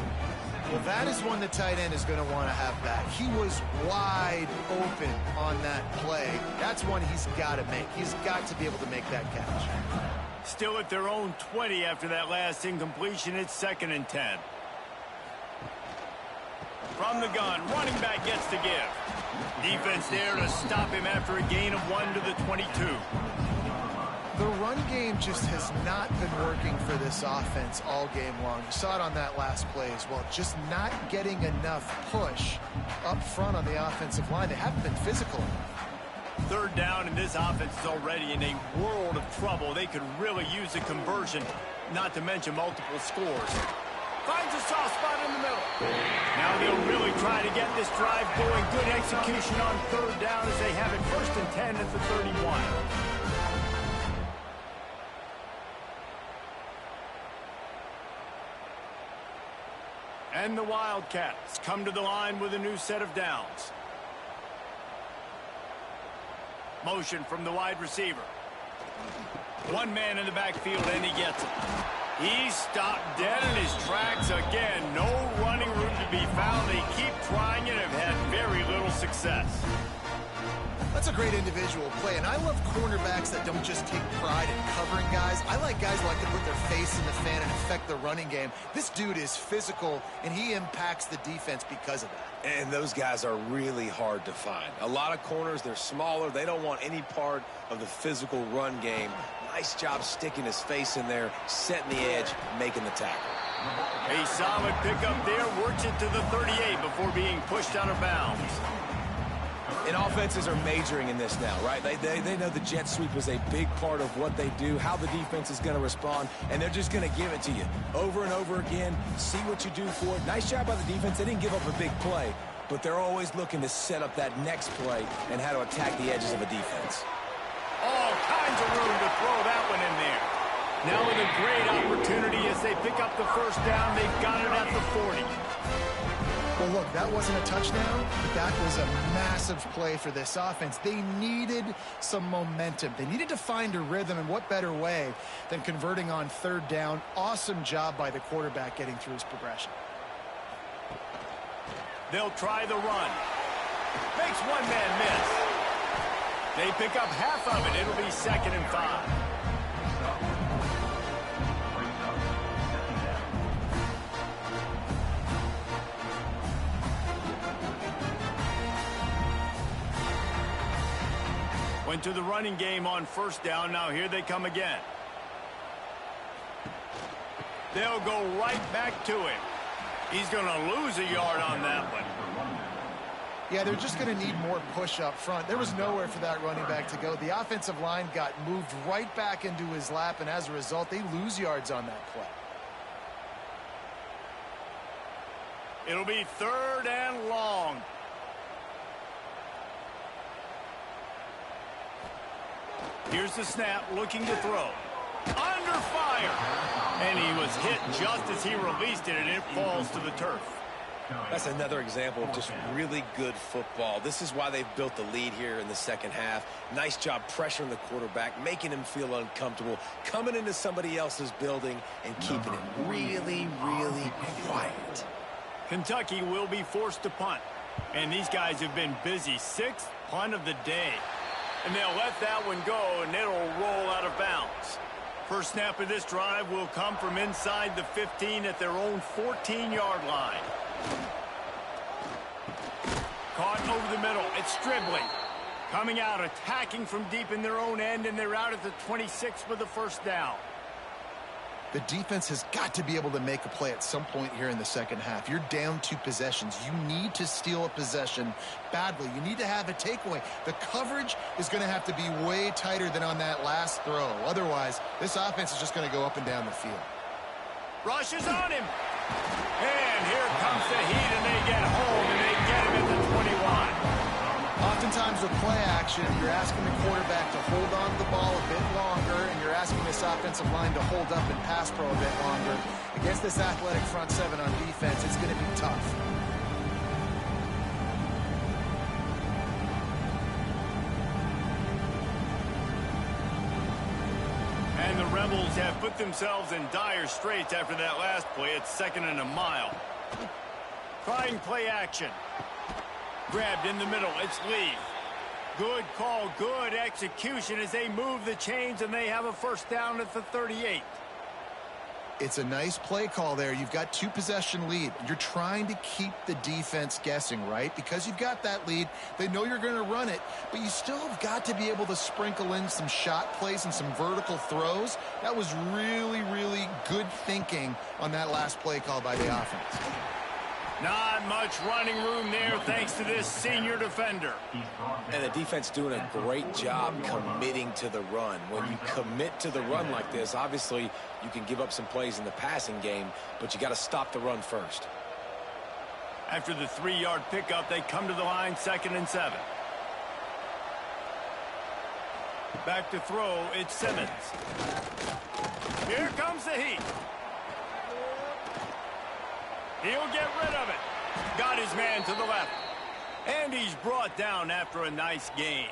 Well, that is one the tight end is going to want to have back. He was wide open on that play. That's one he's got to make. He's got to be able to make that catch. Still at their own 20 after that last incompletion. It's 2nd and 10. From the gun, running back gets the give. Defense there to stop him after a gain of 1 to the 22. The run game just has not been working for this offense all game long. You saw it on that last play as well. Just not getting enough push up front on the offensive line. They haven't been physical enough. Third down, and this offense is already in a world of trouble. They could really use a conversion, not to mention multiple scores. Finds a soft spot in the middle. Now they'll really try to get this drive going. Good execution on third down as they have it 1st and 10 at the 31. And the Wildcats come to the line with a new set of downs. Motion from the wide receiver. One man in the backfield, and he gets it. He stopped dead in his tracks again. No running room to be found. They keep trying it and have had very little success. That's a great individual play, and I love cornerbacks that don't just take pride in covering guys. I like guys who like to put their face in the fan and affect the running game. This dude is physical, and he impacts the defense because of that. And those guys are really hard to find. A lot of corners, they're smaller. They don't want any part of the physical run game. Nice job sticking his face in there, setting the edge, making the tackle. A solid pickup there, works it to the 38 before being pushed out of bounds. And offenses are majoring in this now, right? They know the jet sweep is a big part of what they do, how the defense is going to respond, and they're just going to give it to you over and over again, see what you do for it. Nice job by the defense. They didn't give up a big play, but they're always looking to set up that next play and how to attack the edges of a defense. All kinds of room to throw that one in there. Now with a great opportunity as they pick up the first down. They've got it at the 40. Well, look, that wasn't a touchdown, but that was a massive play for this offense. They needed some momentum. They needed to find a rhythm, and what better way than converting on third down. Awesome job by the quarterback getting through his progression. They'll try the run. Makes one man miss. They pick up half of it. It'll be 2nd and 5. Went to the running game on first down. Now here they come again. They'll go right back to him. He's going to lose a yard on that one. Yeah, they're just going to need more push up front. There was nowhere for that running back to go. The offensive line got moved right back into his lap, and as a result, they lose yards on that play. It'll be 3rd and long. Here's the snap, looking to throw. Under fire. And he was hit just as he released it, and it falls to the turf. That's another example of just really good football. This is why they've built the lead here in the second half. Nice job pressuring the quarterback, making him feel uncomfortable, coming into somebody else's building and keeping it really, really quiet. Kentucky will be forced to punt. And these guys have been busy. 6th punt of the day. And they'll let that one go, and it'll roll out of bounds. First snap of this drive will come from inside the 15 at their own 14-yard line. Caught over the middle. It's Stribling. Coming out, attacking from deep in their own end, and they're out at the 26 with the first down. The defense has got to be able to make a play at some point here in the second half. You're down 2 possessions. You need to steal a possession badly. You need to have a takeaway. The coverage is going to have to be way tighter than on that last throw. Otherwise, this offense is just going to go up and down the field. Rushes on him. And here comes the heat, and they get home, and they get him at the 21. Oftentimes with play action, you're asking the quarterback to hold on to the ball a bit longer, and you're asking this offensive line to hold up and pass pro a bit longer. Against this athletic front seven on defense, it's going to be tough. And the Rebels have put themselves in dire straits after that last play. It's 2nd and a mile. Trying play action. Grabbed in the middle. It's Lee. Good call, good execution as they move the chains, and they have a first down at the 38. It's a nice play call there. You've got 2-possession lead. You're trying to keep the defense guessing, right? Because you've got that lead, they know you're going to run it, but you still have got to be able to sprinkle in some shot plays and some vertical throws. That was really, really good thinking on that last play call by the offense. Not much running room there thanks to this senior defender. And the defense doing a great job committing to the run. When you commit to the run like this, obviously you can give up some plays in the passing game, but you got to stop the run first. After the 3-yard pickup, they come to the line, 2nd and 7. Back to throw, it's Simmons. Here comes the heat. He'll get rid of it. Got his man to the left. And he's brought down after a nice gain.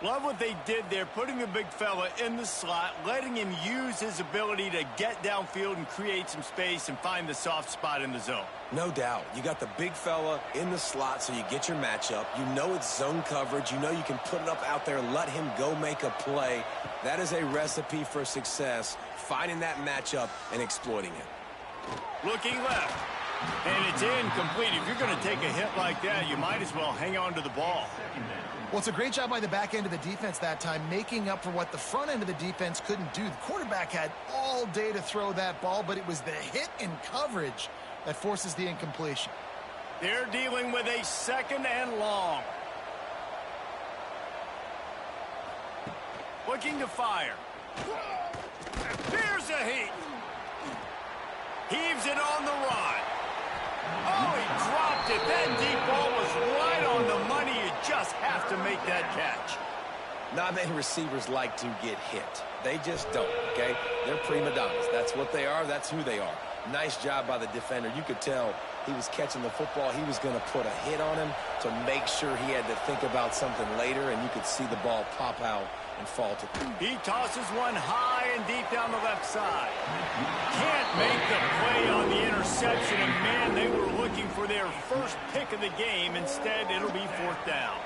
Love what they did there, putting the big fella in the slot, letting him use his ability to get downfield and create some space and find the soft spot in the zone. No doubt. You got the big fella in the slot, so you get your matchup. You know it's zone coverage. You know you can put it up out there, let him go make a play. That is a recipe for success, finding that matchup and exploiting it. Looking left. And it's incomplete. If you're going to take a hit like that, you might as well hang on to the ball. Well, it's a great job by the back end of the defense that time, making up for what the front end of the defense couldn't do. The quarterback had all day to throw that ball, but it was the hit in coverage that forces the incompletion. They're dealing with a 2nd and long. Looking to fire. Here's the heat. Heaves it on the run. Oh, he dropped it. That deep ball was right on the money. You just have to make that catch. Not many receivers like to get hit. They just don't, okay? They're prima donnas. That's what they are. That's who they are. Nice job by the defender. You could tell he was catching the football. He was going to put a hit on him to make sure he had to think about something later, and you could see the ball pop out and fall to him. He tosses one high and deep down the left side. Can't make the play on the interception, and man, they were looking for their first pick of the game. Instead, it'll be 4th down.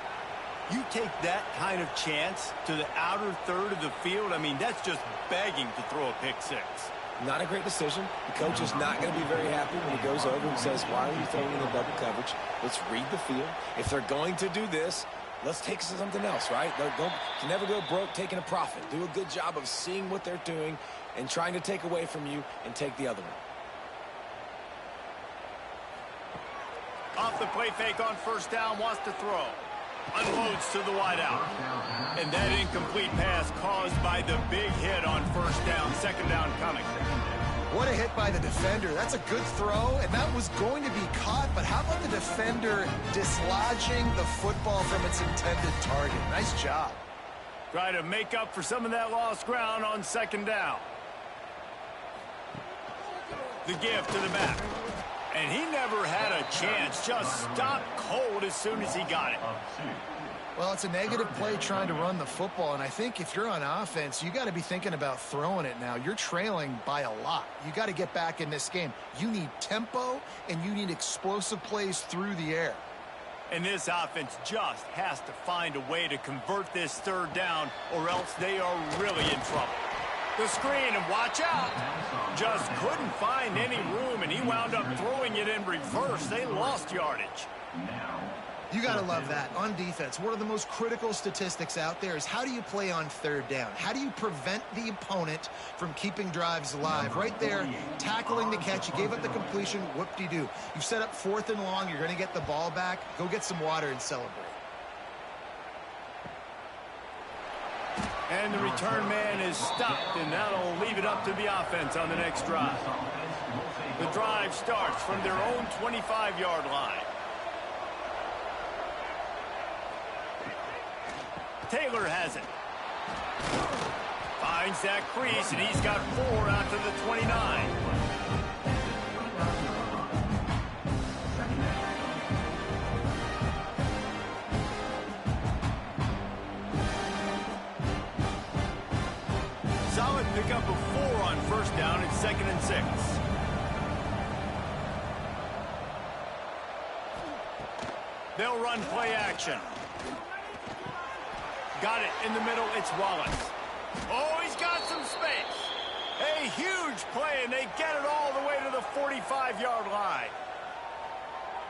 You take that kind of chance to the outer third of the field, I mean, that's just begging to throw a pick 6. Not a great decision. The coach is not going to be very happy when he goes over and says, why are you throwing in the double coverage? Let's read the field. If they're going to do this, let's take something else, right? You never go broke taking a profit. Do a good job of seeing what they're doing and trying to take away from you and take the other one. Off the play fake on 1st down, wants to throw. Unloads to the wideout. And that incomplete pass caused by the big hit on 1st down, 2nd down coming. What a hit by the defender. That's a good throw, and that was going to be caught, but how about the defender dislodging the football from its intended target? Nice job. Try to make up for some of that lost ground on 2nd down. The give to the back. And he never had a chance. Just stopped cold as soon as he got it. Well, it's a negative play trying to run the football, and I think if you're on offense, you got to be thinking about throwing it now. You're trailing by a lot. You got to get back in this game. You need tempo, and you need explosive plays through the air. And this offense just has to find a way to convert this 3rd down, or else they are really in trouble. The screen, and watch out. Just couldn't find any room, and he wound up throwing it in reverse. They lost yardage. You got to love that. On defense, one of the most critical statistics out there is how do you play on 3rd down? How do you prevent the opponent from keeping drives alive? Right there, tackling the catch. You gave up the completion. Whoop-de-doo. You set up 4th and long. You're going to get the ball back. Go get some water and celebrate. And the return man is stopped, and that'll leave it up to the offense on the next drive. The drive starts from their own 25-yard line. Taylor has it. Finds that crease, and he's got 4 out to the 29. Solid pickup of 4 on first down. It's 2nd and 6. They'll run play action. Got it in the middle. It's Wallace. Oh, he's got some space. A huge play, and they get it all the way to the 45-yard line.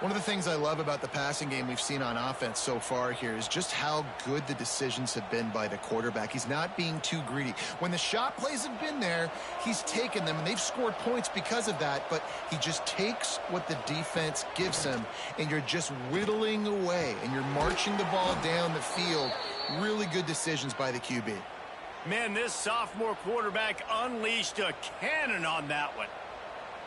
One of the things I love about the passing game we've seen on offense so far here is just how good the decisions have been by the quarterback. He's not being too greedy. When the shot plays have been there, he's taken them, and they've scored points because of that, but he just takes what the defense gives him, and you're just whittling away, and you're marching the ball down the field. Really good decisions by the QB. Man, this sophomore quarterback unleashed a cannon on that one.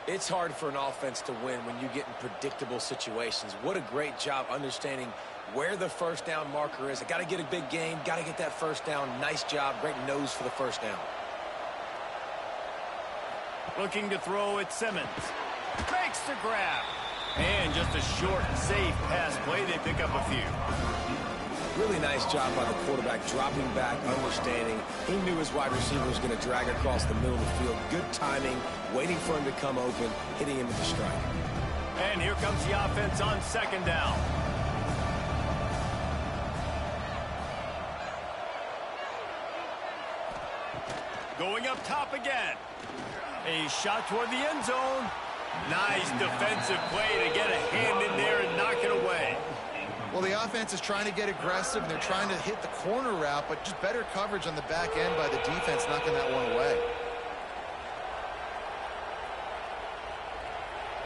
It's hard for an offense to win when you get in predictable situations. What a great job understanding where the first down marker is. I got to get a big gain, got to get that first down. Nice job, great nose for the first down. Looking to throw at Simmons. Makes the grab. And just a short, safe pass play. They pick up a few. Really nice job by the quarterback, dropping back, understanding. He knew his wide receiver was going to drag across the middle of the field. Good timing, waiting for him to come open, hitting him with the strike. And here comes the offense on 2nd down. Going up top again. A shot toward the end zone. Nice defensive play to get a hand in there and knock it away. Well, the offense is trying to get aggressive, and they're trying to hit the corner route, but just better coverage on the back end by the defense, knocking that one away.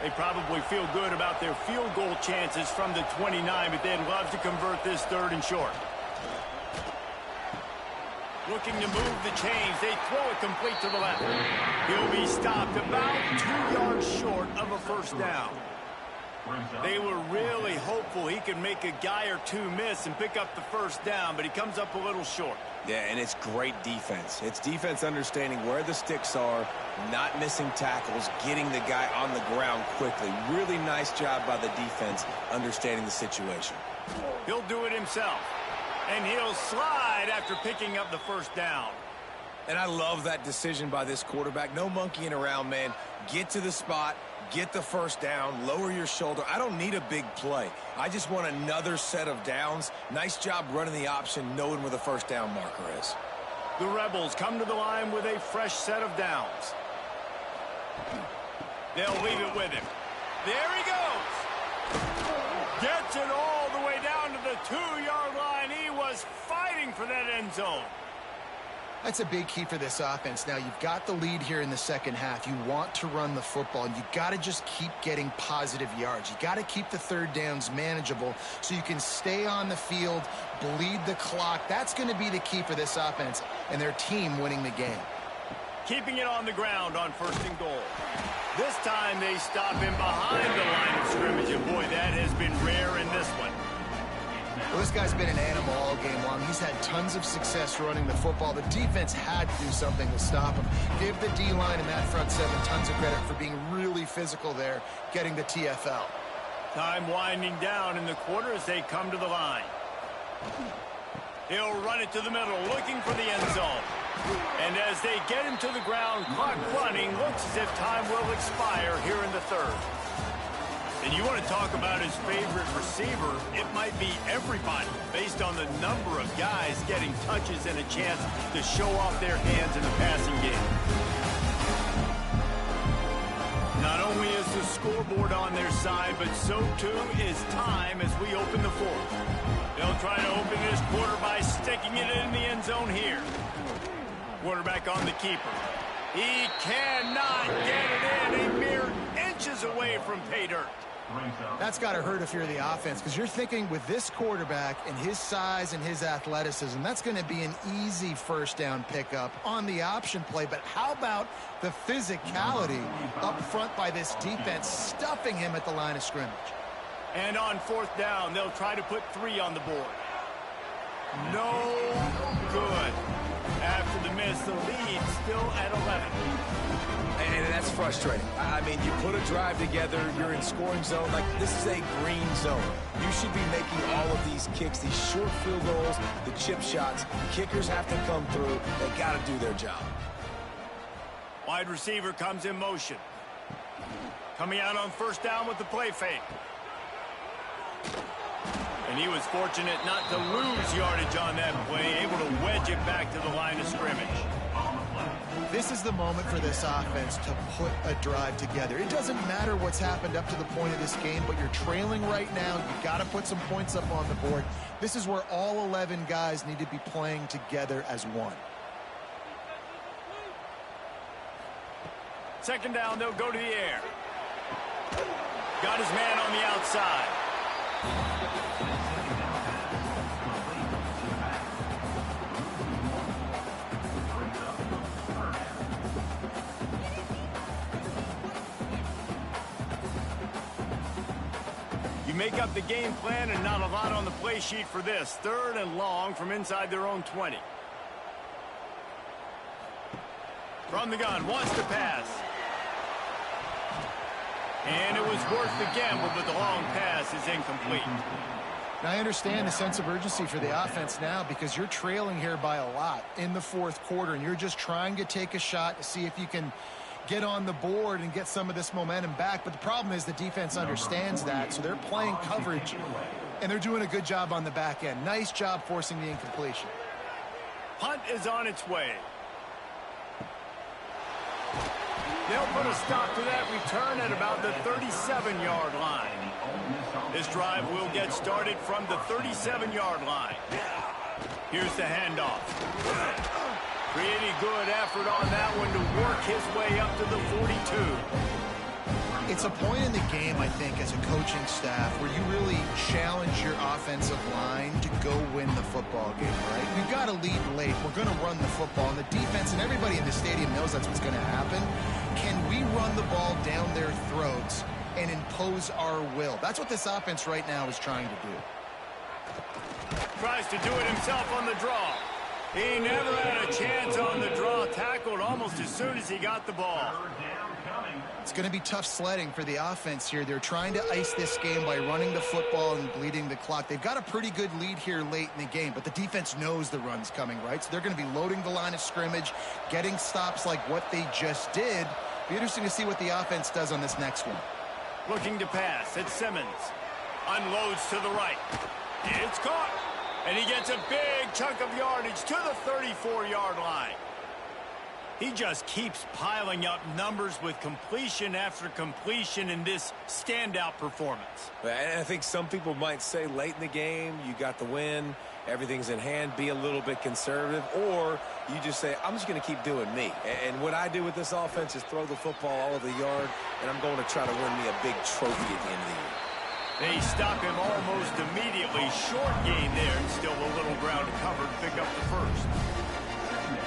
They probably feel good about their field goal chances from the 29, but they'd love to convert this 3rd and short. Looking to move the chains. They throw it complete to the left. He'll be stopped about 2 yards short of a first down. They were really hopeful he could make a guy or two miss and pick up the first down, but he comes up a little short. Yeah, and it's great defense. It's defense understanding where the sticks are, not missing tackles, getting the guy on the ground quickly. Really nice job by the defense understanding the situation. He'll do it himself, and he'll slide after picking up the first down. And I love that decision by this quarterback. No monkeying around, man. Get to the spot. Get the first down, lower your shoulder. I don't need a big play. I just want another set of downs. Nice job running the option, knowing where the first down marker is. The Rebels come to the line with a fresh set of downs. They'll leave it with him. There he goes. Gets it all the way down to the 2-yard line. He was fighting for that end zone. That's a big key for this offense. Now, you've got the lead here in the second half. You want to run the football, and you got to just keep getting positive yards. You got to keep the 3rd downs manageable so you can stay on the field, bleed the clock. That's going to be the key for this offense and their team winning the game. Keeping it on the ground on 1st and goal. This time they stop him behind the line of scrimmage, and boy, that has been rare in this one. Well, this guy's been an animal all game long. He's had tons of success running the football. The defense had to do something to stop him. Give the D-line and that front 7 tons of credit for being really physical there, getting the TFL. Time winding down in the quarter as they come to the line. He'll run it to the middle, looking for the end zone. And as they get him to the ground, clock running, looks as if time will expire here in the 3rd. And you want to talk about his favorite receiver, it might be everybody, based on the number of guys getting touches and a chance to show off their hands in the passing game. Not only is the scoreboard on their side, but so too is time as we open the 4th. They'll try to open this quarter by sticking it in the end zone here. Quarterback on the keeper. He cannot get it in, a mere inches away from pay dirt. That's got to hurt if you're the offense, because you're thinking with this quarterback and his size and his athleticism, that's going to be an easy first down pickup on the option play. But how about the physicality up front by this defense, stuffing him at the line of scrimmage? And on fourth down, they'll try to put 3 on the board. No good. After the miss, the lead still at 11. And that's frustrating. I mean, you put a drive together, you're in scoring zone. Like, this is a green zone. You should be making all of these kicks, these short field goals, the chip shots. Kickers have to come through. They got to do their job. Wide receiver comes in motion. Coming out on first down with the play fake. And he was fortunate not to lose yardage on that play, able to wedge it back to the line of scrimmage. This is the moment for this offense to put a drive together. It doesn't matter what's happened up to the point of this game, but you're trailing right now. You've got to put some points up on the board. This is where all 11 guys need to be playing together as one. Second down, they'll go to the air. Got his man on the outside. You make up the game plan and not a lot on the play sheet for this. 3rd and long from inside their own 20. From the gun, wants to pass. And it was worth the gamble, but the long pass is incomplete. Now, I understand the sense of urgency for the offense now, because you're trailing here by a lot in the 4th quarter, and you're just trying to take a shot to see if you can get on the board and get some of this momentum back. But the problem is the defense understands that, so they're playing coverage, and they're doing a good job on the back end. Nice job forcing the incompletion. Punt is on its way. They'll put a stop to that return at about the 37-yard line. This drive will get started from the 37-yard line. Here's the handoff. Pretty good effort on that one to work his way up to the 42. It's a point in the game, I think, as a coaching staff where you really challenge your offensive line to go win the football game, right? We've got to lead late. We're going to run the football. And the defense and everybody in the stadium knows that's what's going to happen. Can we run the ball down their throats and impose our will? That's what this offense right now is trying to do. Tries to do it himself on the draw. He never had a chance on the draw. Tackled almost as soon as he got the ball. It's going to be tough sledding for the offense here. They're trying to ice this game by running the football and bleeding the clock. They've got a pretty good lead here late in the game, but the defense knows the run's coming, right? So they're going to be loading the line of scrimmage, getting stops like what they just did. Be interesting to see what the offense does on this next one. Looking to pass. It's Simmons. Unloads to the right. It's caught. And he gets a big chunk of yardage to the 34-yard line. He just keeps piling up numbers with completion after completion in this standout performance. And I think some people might say late in the game, you got the win, everything's in hand, be a little bit conservative, or you just say, I'm just going to keep doing me. And what I do with this offense is throw the football all over the yard, and I'm going to try to win me a big trophy at the end of the year. They stop him almost immediately. Short gain there, and still a little ground covered. Pick up the first.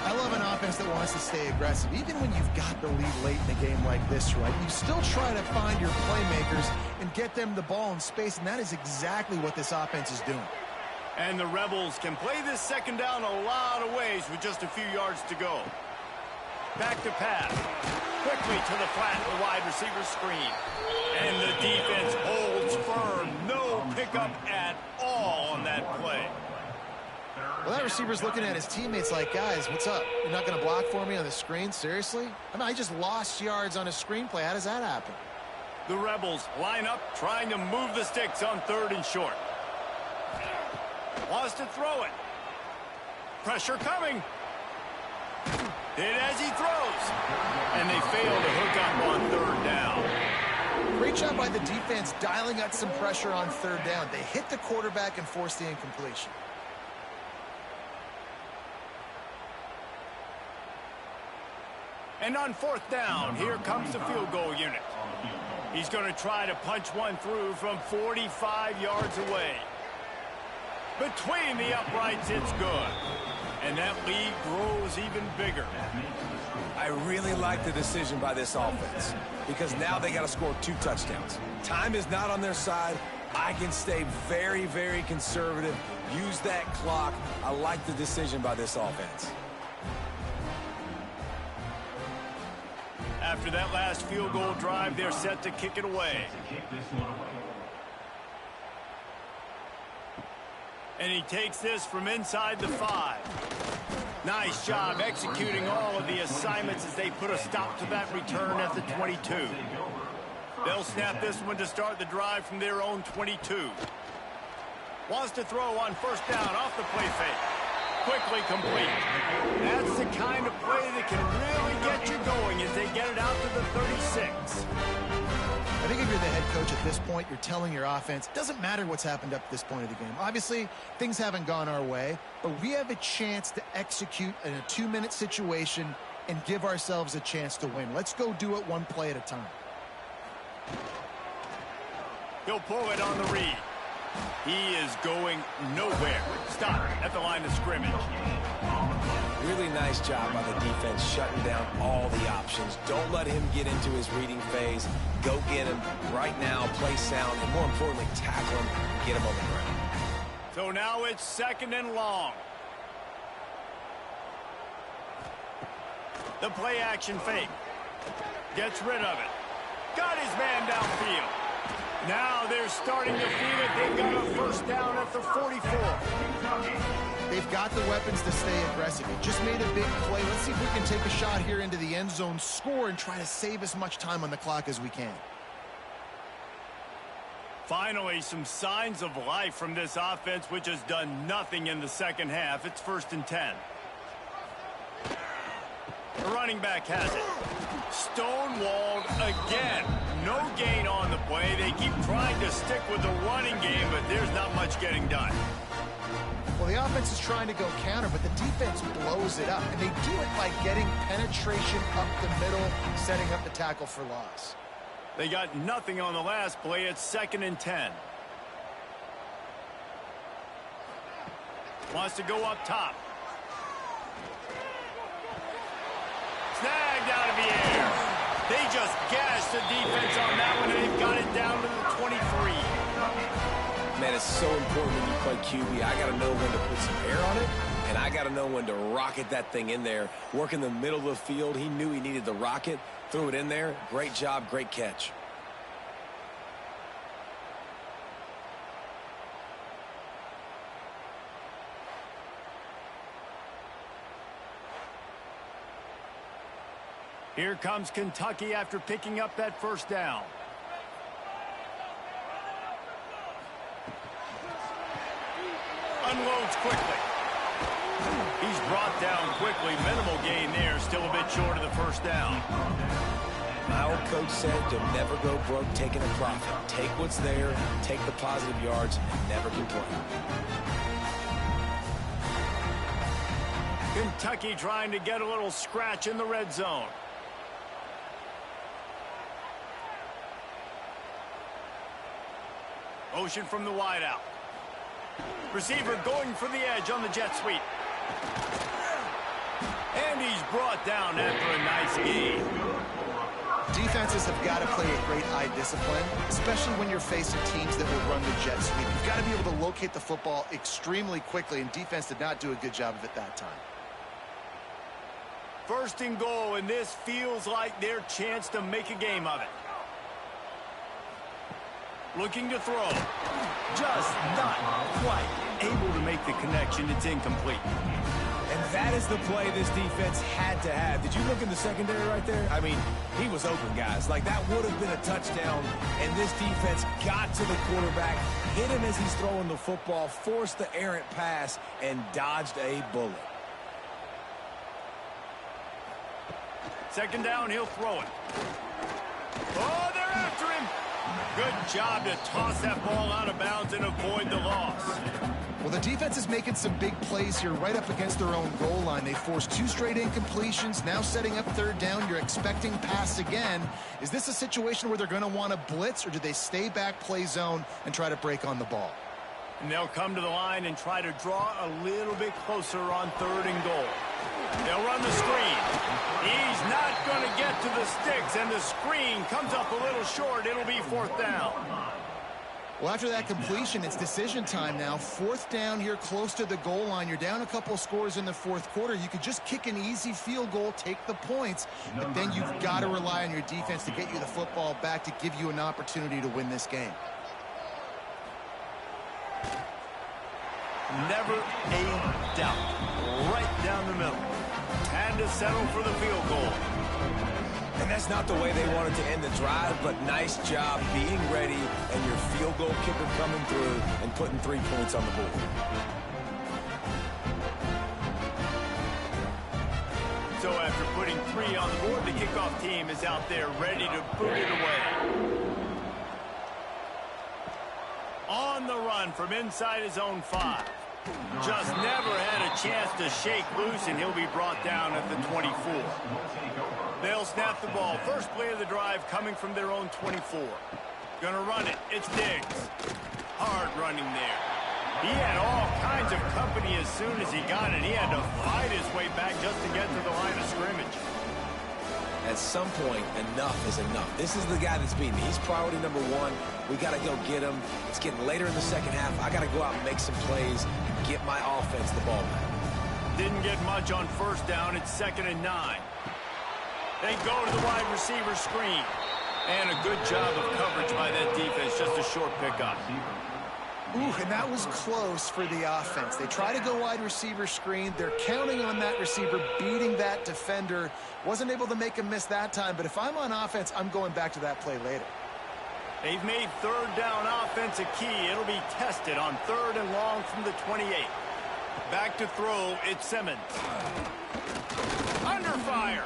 I love an offense that wants to stay aggressive. Even when you've got the lead late in the game like this, right, you still try to find your playmakers and get them the ball in space, and that is exactly what this offense is doing. And the Rebels can play this second down a lot of ways with just a few yards to go. Back to pass. Quickly to the flat, the wide receiver screen. And the defense holds firm. No pickup at all on that play. Well, that receiver's looking at his teammates like, guys, what's up? You're not going to block for me on the screen? Seriously? I mean, I just lost yards on a screenplay. How does that happen? The Rebels line up, trying to move the sticks on 3rd and short. Wants to throw it. Pressure coming. Hit as he throws. And they fail to hook up on 3rd down. Great job by the defense dialing out some pressure on 3rd down. They hit the quarterback and forced the incompletion. And on 4th down, here comes the field goal unit. He's going to try to punch one through from 45 yards away. Between the uprights, it's good. And that lead grows even bigger. I really like the decision by this offense because now they got to score 2 touchdowns. Time is not on their side. I can stay very, very conservative. Use that clock. I like the decision by this offense. After that last field goal drive, they're set to kick it away. And he takes this from inside the 5. Nice job executing all of the assignments as they put a stop to that return at the 22. They'll snap this one to start the drive from their own 22. Wants to throw on first down off the play fake. Quickly complete. That's the kind of play that can really get you going as they get it out to the 36. I think if you're the head coach at this point, you're telling your offense, it doesn't matter what's happened up to this point of the game. Obviously, things haven't gone our way, but we have a chance to execute in a 2-minute situation and give ourselves a chance to win. Let's go do it one play at a time. He'll pull it on the read. He is going nowhere. Stop at the line of scrimmage. Really nice job by the defense shutting down all the options. Don't let him get into his reading phase. Go get him right now, play sound, and more importantly, tackle him and get him on the ground. So now it's 2nd and long. The play action fake. Gets rid of it. Got his man downfield. Now they're starting to feel it. They've got a first down at the 44. They've got the weapons to stay aggressive. He just made a big play. Let's see if we can take a shot here into the end zone, score, and try to save as much time on the clock as we can. Finally, some signs of life from this offense, which has done nothing in the second half. It's 1st and 10. The running back has it. Stonewalled again. No gain on the play. They keep trying to stick with the running game, but there's not much getting done. Well, the offense is trying to go counter, but the defense blows it up. And they do it by getting penetration up the middle, setting up the tackle for loss. They got nothing on the last play. It's 2nd and 10. Wants to go up top. Snagged out of the air. They just gashed the defense on that one, and they've got it down to the 23. Man, it's so important when you play QB. I got to know when to put some air on it, and I got to know when to rocket that thing in there. Work in the middle of the field. He knew he needed the rocket. Threw it in there. Great job, great catch. Here comes Kentucky after picking up that first down. Unloads quickly. He's brought down quickly. Minimal gain there. Still a bit short of the first down. My old coach said to never go broke taking a profit. Take what's there, take the positive yards, and never complain. Kentucky trying to get a little scratch in the red zone. Motion from the wideout. Receiver going for the edge on the jet sweep. And he's brought down after a nice gain. Defenses have got to play with great eye discipline, especially when you're facing teams that will run the jet sweep. You've got to be able to locate the football extremely quickly, and defense did not do a good job of it that time. 1st and goal, and this feels like their chance to make a game of it. Looking to throw. Just not quite able to make the connection. It's incomplete. And that is the play this defense had to have. Did you look in the secondary right there? I mean, he was open, guys. Like, that would have been a touchdown, and this defense got to the quarterback, hit him as he's throwing the football, forced the errant pass, and dodged a bullet. 2nd down, he'll throw it. Oh, they're after him. Good job to toss that ball out of bounds and avoid the loss. Well, the defense is making some big plays here right up against their own goal line. They forced 2 straight incompletions, now setting up 3rd down. You're expecting pass again. Is this a situation where they're going to want to blitz, or do they stay back, play zone, and try to break on the ball? And they'll come to the line and try to draw a little bit closer on 3rd and goal. They'll run the screen. He's not going to get to the sticks, and the screen comes up a little short. It'll be 4th down. Well, after that completion, it's decision time now. 4th down here close to the goal line. You're down a couple scores in the 4th quarter. You could just kick an easy field goal, take the points, but then you've got to rely on your defense to get you the football back to give you an opportunity to win this game. Never a doubt. Right down the middle. Had to settle for the field goal. And that's not the way they wanted to end the drive, but nice job being ready and your field goal kicker coming through and putting 3 points on the board. So after putting 3 on the board, the kickoff team is out there ready to boot it away. On the run from inside his own 5. Just never had a chance to shake loose, and he'll be brought down at the 24. They'll snap the ball. First play of the drive coming from their own 24. Gonna run it. It's Diggs. Hard running there. He had all kinds of company as soon as he got it. He had to fight his way back just to get to the line of scrimmage. At some point, enough is enough. This is the guy that's beating me. He's priority number 1. We got to go get him. It's getting later in the second half. I got to go out and make some plays and get my offense the ball back. Didn't get much on 1st down. It's 2nd and 9. They go to the wide receiver screen. And a good job of coverage by that defense. Just a short pickup. Ooh, and that was close for the offense. They try to go wide receiver screen. They're counting on that receiver beating that defender. Wasn't able to make him miss that time, but if I'm on offense, I'm going back to that play later. They've made 3rd down offense a key. It'll be tested on 3rd and long from the 28. Back to throw, it's Simmons. Under fire.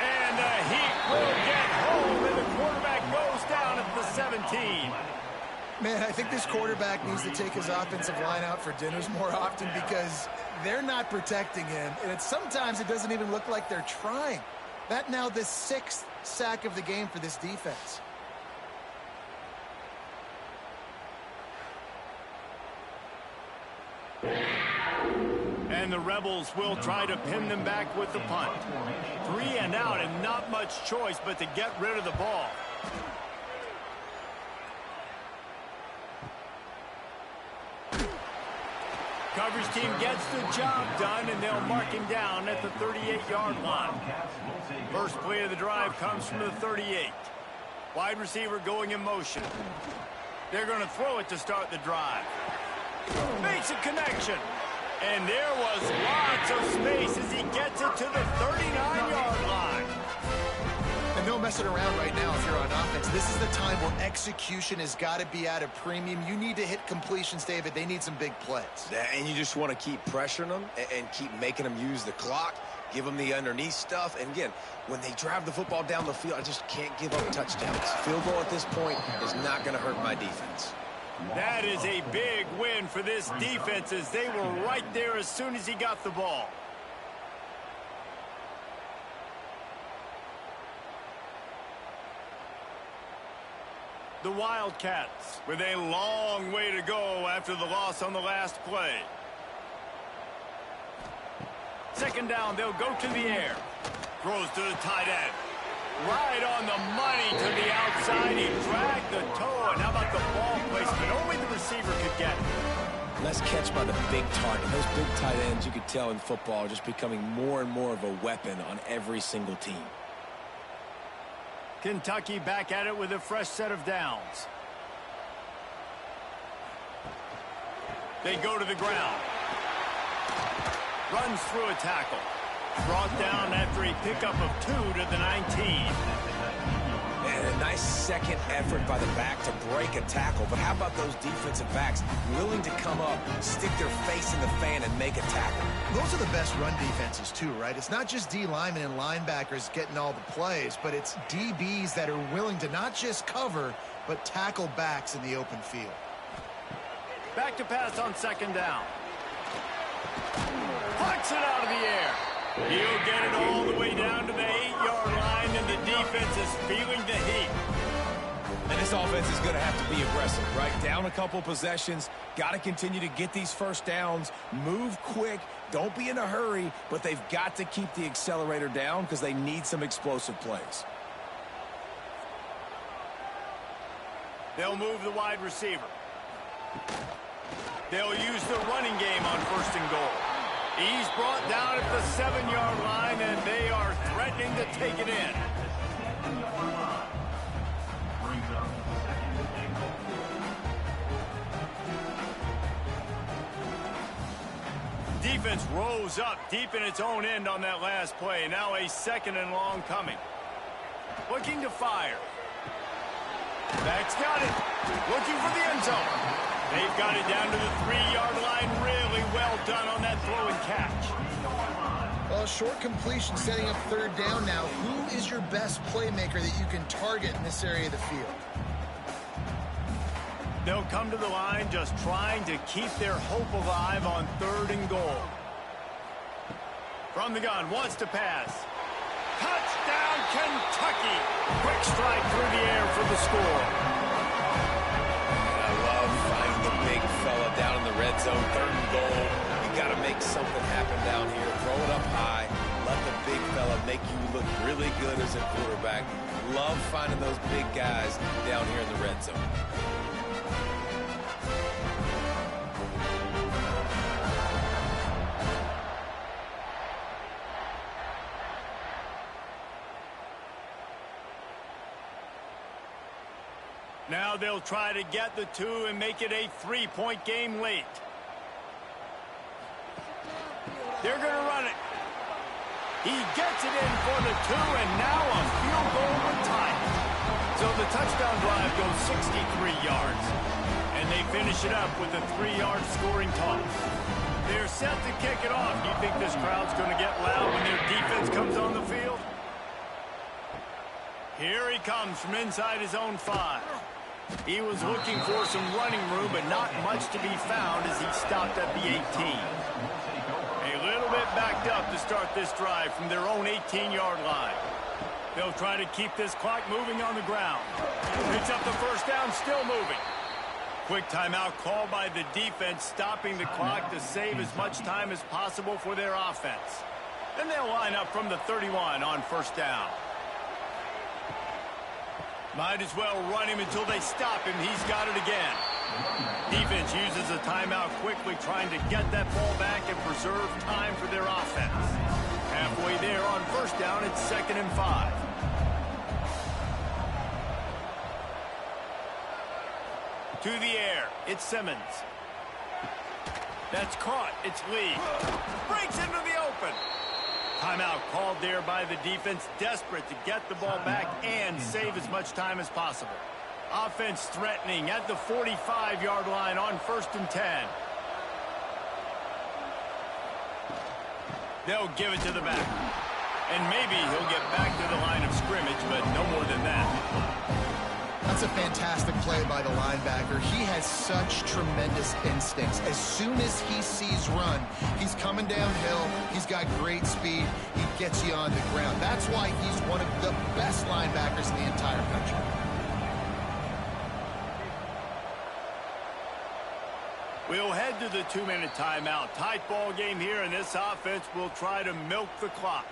And the Heat will get home, and the quarterback goes down at the 17. Man, I think this quarterback needs to take his offensive line out for dinners more often because they're not protecting him. And sometimes it doesn't even look like they're trying. That now the 6th sack of the game for this defense. And the Rebels will try to pin them back with the punt. 3 and out and not much choice but to get rid of the ball. Coverage team gets the job done, and they'll mark him down at the 38-yard line. First play of the drive comes from the 38. Wide receiver going in motion. They're going to throw it to start the drive. Makes a connection. And there was lots of space as he gets it to the 39-yard line. And no messing around right now if you're on offense. This is the time where execution has got to be at a premium. You need to hit completions, David. They need some big plays. And you just want to keep pressuring them and keep making them use the clock, give them the underneath stuff. And again, when they drive the football down the field, I just can't give up touchdowns. Field goal at this point is not going to hurt my defense. That is a big win for this defense as they were right there as soon as he got the ball. The Wildcats with a long way to go after the loss on the last play. 2nd down, they'll go to the air. Throws to the tight end. Right on the money to the outside. He dragged the toe. And how about the ball placement? Only the receiver could get it. Less catch by the big target. Those big tight ends, you could tell in football, are just becoming more and more of a weapon on every single team. Kentucky back at it with a fresh set of downs. They go to the ground. Runs through a tackle. Brought down after a pickup of 2 to the 19. And And a nice second effort by the back to break a tackle. But how about those defensive backs willing to come up, stick their face in the fan, and make a tackle? Those are the best run defenses, too, right? It's not just D linemen and linebackers getting all the plays, but it's DBs that are willing to not just cover, but tackle backs in the open field. Back to pass on second down. Pucks it out of the air. He'll get it all the way down to the 8-yard line, and the defense is feeling the heat. And this offense is going to have to be aggressive, right? Down a couple possessions, got to continue to get these first downs, move quick, don't be in a hurry, but they've got to keep the accelerator down because they need some explosive plays. They'll move the wide receiver. They'll use the running game on first and goal. He's brought down at the 7-yard line, and they are threatening to take it in. Defense rose up deep in its own end on that last play. Now a second and long coming. Looking to fire. Back's got it. Looking for the end zone. They've got it down to the 3-yard line. Really well done on that throw and catch. Well, short completion setting up third down now. Who is your best playmaker that you can target in this area of the field? They'll come to the line just trying to keep their hope alive on third and goal. From the gun, wants to pass. Touchdown, Kentucky! Quick strike through the air for the score. I love finding the big fella down in the red zone, third and goal. You got to make something happen down here. Throw it up high. Let the big fella make you look really good as a quarterback. Love finding those big guys down here in the red zone. Now they'll try to get the 2 and make it a 3-point game late. They're going to run it. He gets it in for the 2, and now a field goal would tie it. So the touchdown drive goes 63 yards. And they finish it up with a 3-yard scoring toss. They're set to kick it off. Do you think this crowd's going to get loud when their defense comes on the field? Here he comes from inside his own 5. He was looking for some running room, but not much to be found as he stopped at the 18. A little bit backed up to start this drive from their own 18-yard line. They'll try to keep this clock moving on the ground. Picks up the first down, still moving. Quick timeout called by the defense, stopping the clock to save as much time as possible for their offense. And they'll line up from the 31 on first down. Might as well run him until they stop him. He's got it again. Defense uses a timeout quickly, trying to get that ball back and preserve time for their offense. Halfway there on first down, it's 2nd and 5. To the air, it's Simmons. That's caught. It's Lee. Breaks into the open. Timeout called there by the defense, desperate to get the ball back and save as much time as possible. Offense threatening at the 45-yard line on 1st and 10. They'll give it to the back. And maybe he'll get back to the line of scrimmage, but no more than that. That's a fantastic play by the linebacker. He has such tremendous instincts. As soon as he sees run, he's coming downhill. He's got great speed. He gets you on the ground. That's why he's one of the best linebackers in the entire country. We'll head to the 2-minute timeout. Tight ball game here, and this offense will try to milk the clock.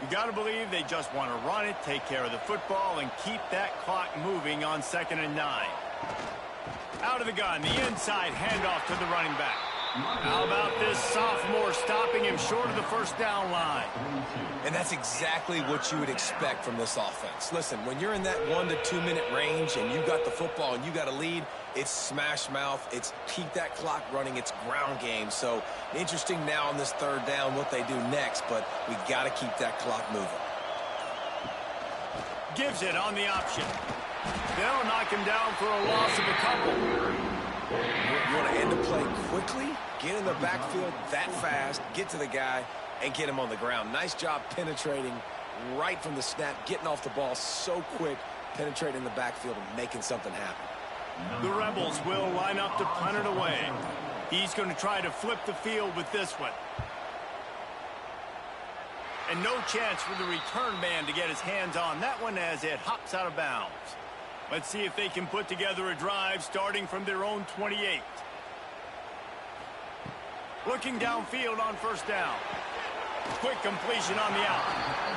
You got to believe they just want to run it, take care of the football, and keep that clock moving on 2nd and 9. Out of the gun, the inside handoff to the running back. How about this sophomore stopping him short of the first down line? And that's exactly what you would expect from this offense. Listen, when you're in that 1 to 2 minute range and you got the football and you got a lead, it's smash mouth, it's keep that clock running, it's ground game. So interesting now on this third down what they do next, but we got to keep that clock moving. Gives it on the option. They'll knock him down for a loss of a couple. You want to end the play quickly, get in the backfield that fast, get to the guy, and get him on the ground. Nice job penetrating right from the snap, getting off the ball so quick, penetrating the backfield and making something happen. The Rebels will line up to punt it away. He's going to try to flip the field with this one. And no chance for the return man to get his hands on that one as it hops out of bounds. Let's see if they can put together a drive starting from their own 28. Looking downfield on first down. Quick completion on the out.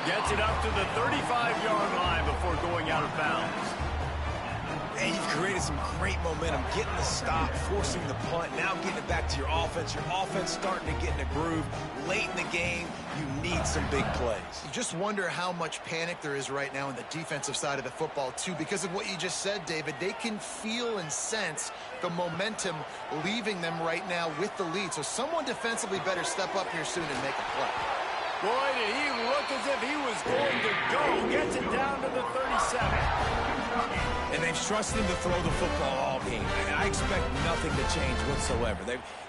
Gets it up to the 35-yard line before going out of bounds. And you've created some great momentum, getting the stop, forcing the punt, now getting it back to your offense. Your offense starting to get in a groove. Late in the game, you need some big plays. You just wonder how much panic there is right now on the defensive side of the football, too, because of what you just said, David. They can feel and sense the momentum leaving them right now with the lead. So someone defensively better step up here soon and make a play. Boy, did he look as if he was going to go. Gets it down to the 37. And they've trusted him to throw the football all game. And I expect nothing to change whatsoever.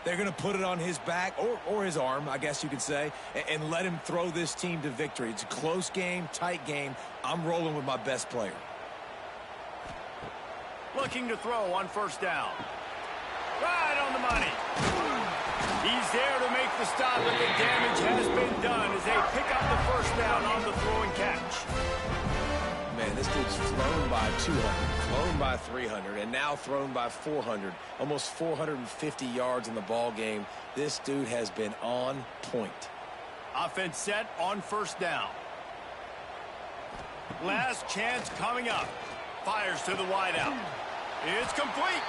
They're going to put it on his back, or his arm, I guess you could say, and let him throw this team to victory. It's a close game, tight game. I'm rolling with my best player. Looking to throw on first down. Right on the money. He's there to make the stop, but the damage has been done as they pick up the first down on the throw and catch. Man, this dude's thrown by 200, thrown by 300, and now thrown by 400. Almost 450 yards in the ball game. This dude has been on point. Offense set on first down. Last chance coming up. Fires to the wideout. It's complete.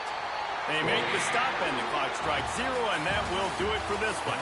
They make the stop and the clock strikes 0, and that will do it for this one.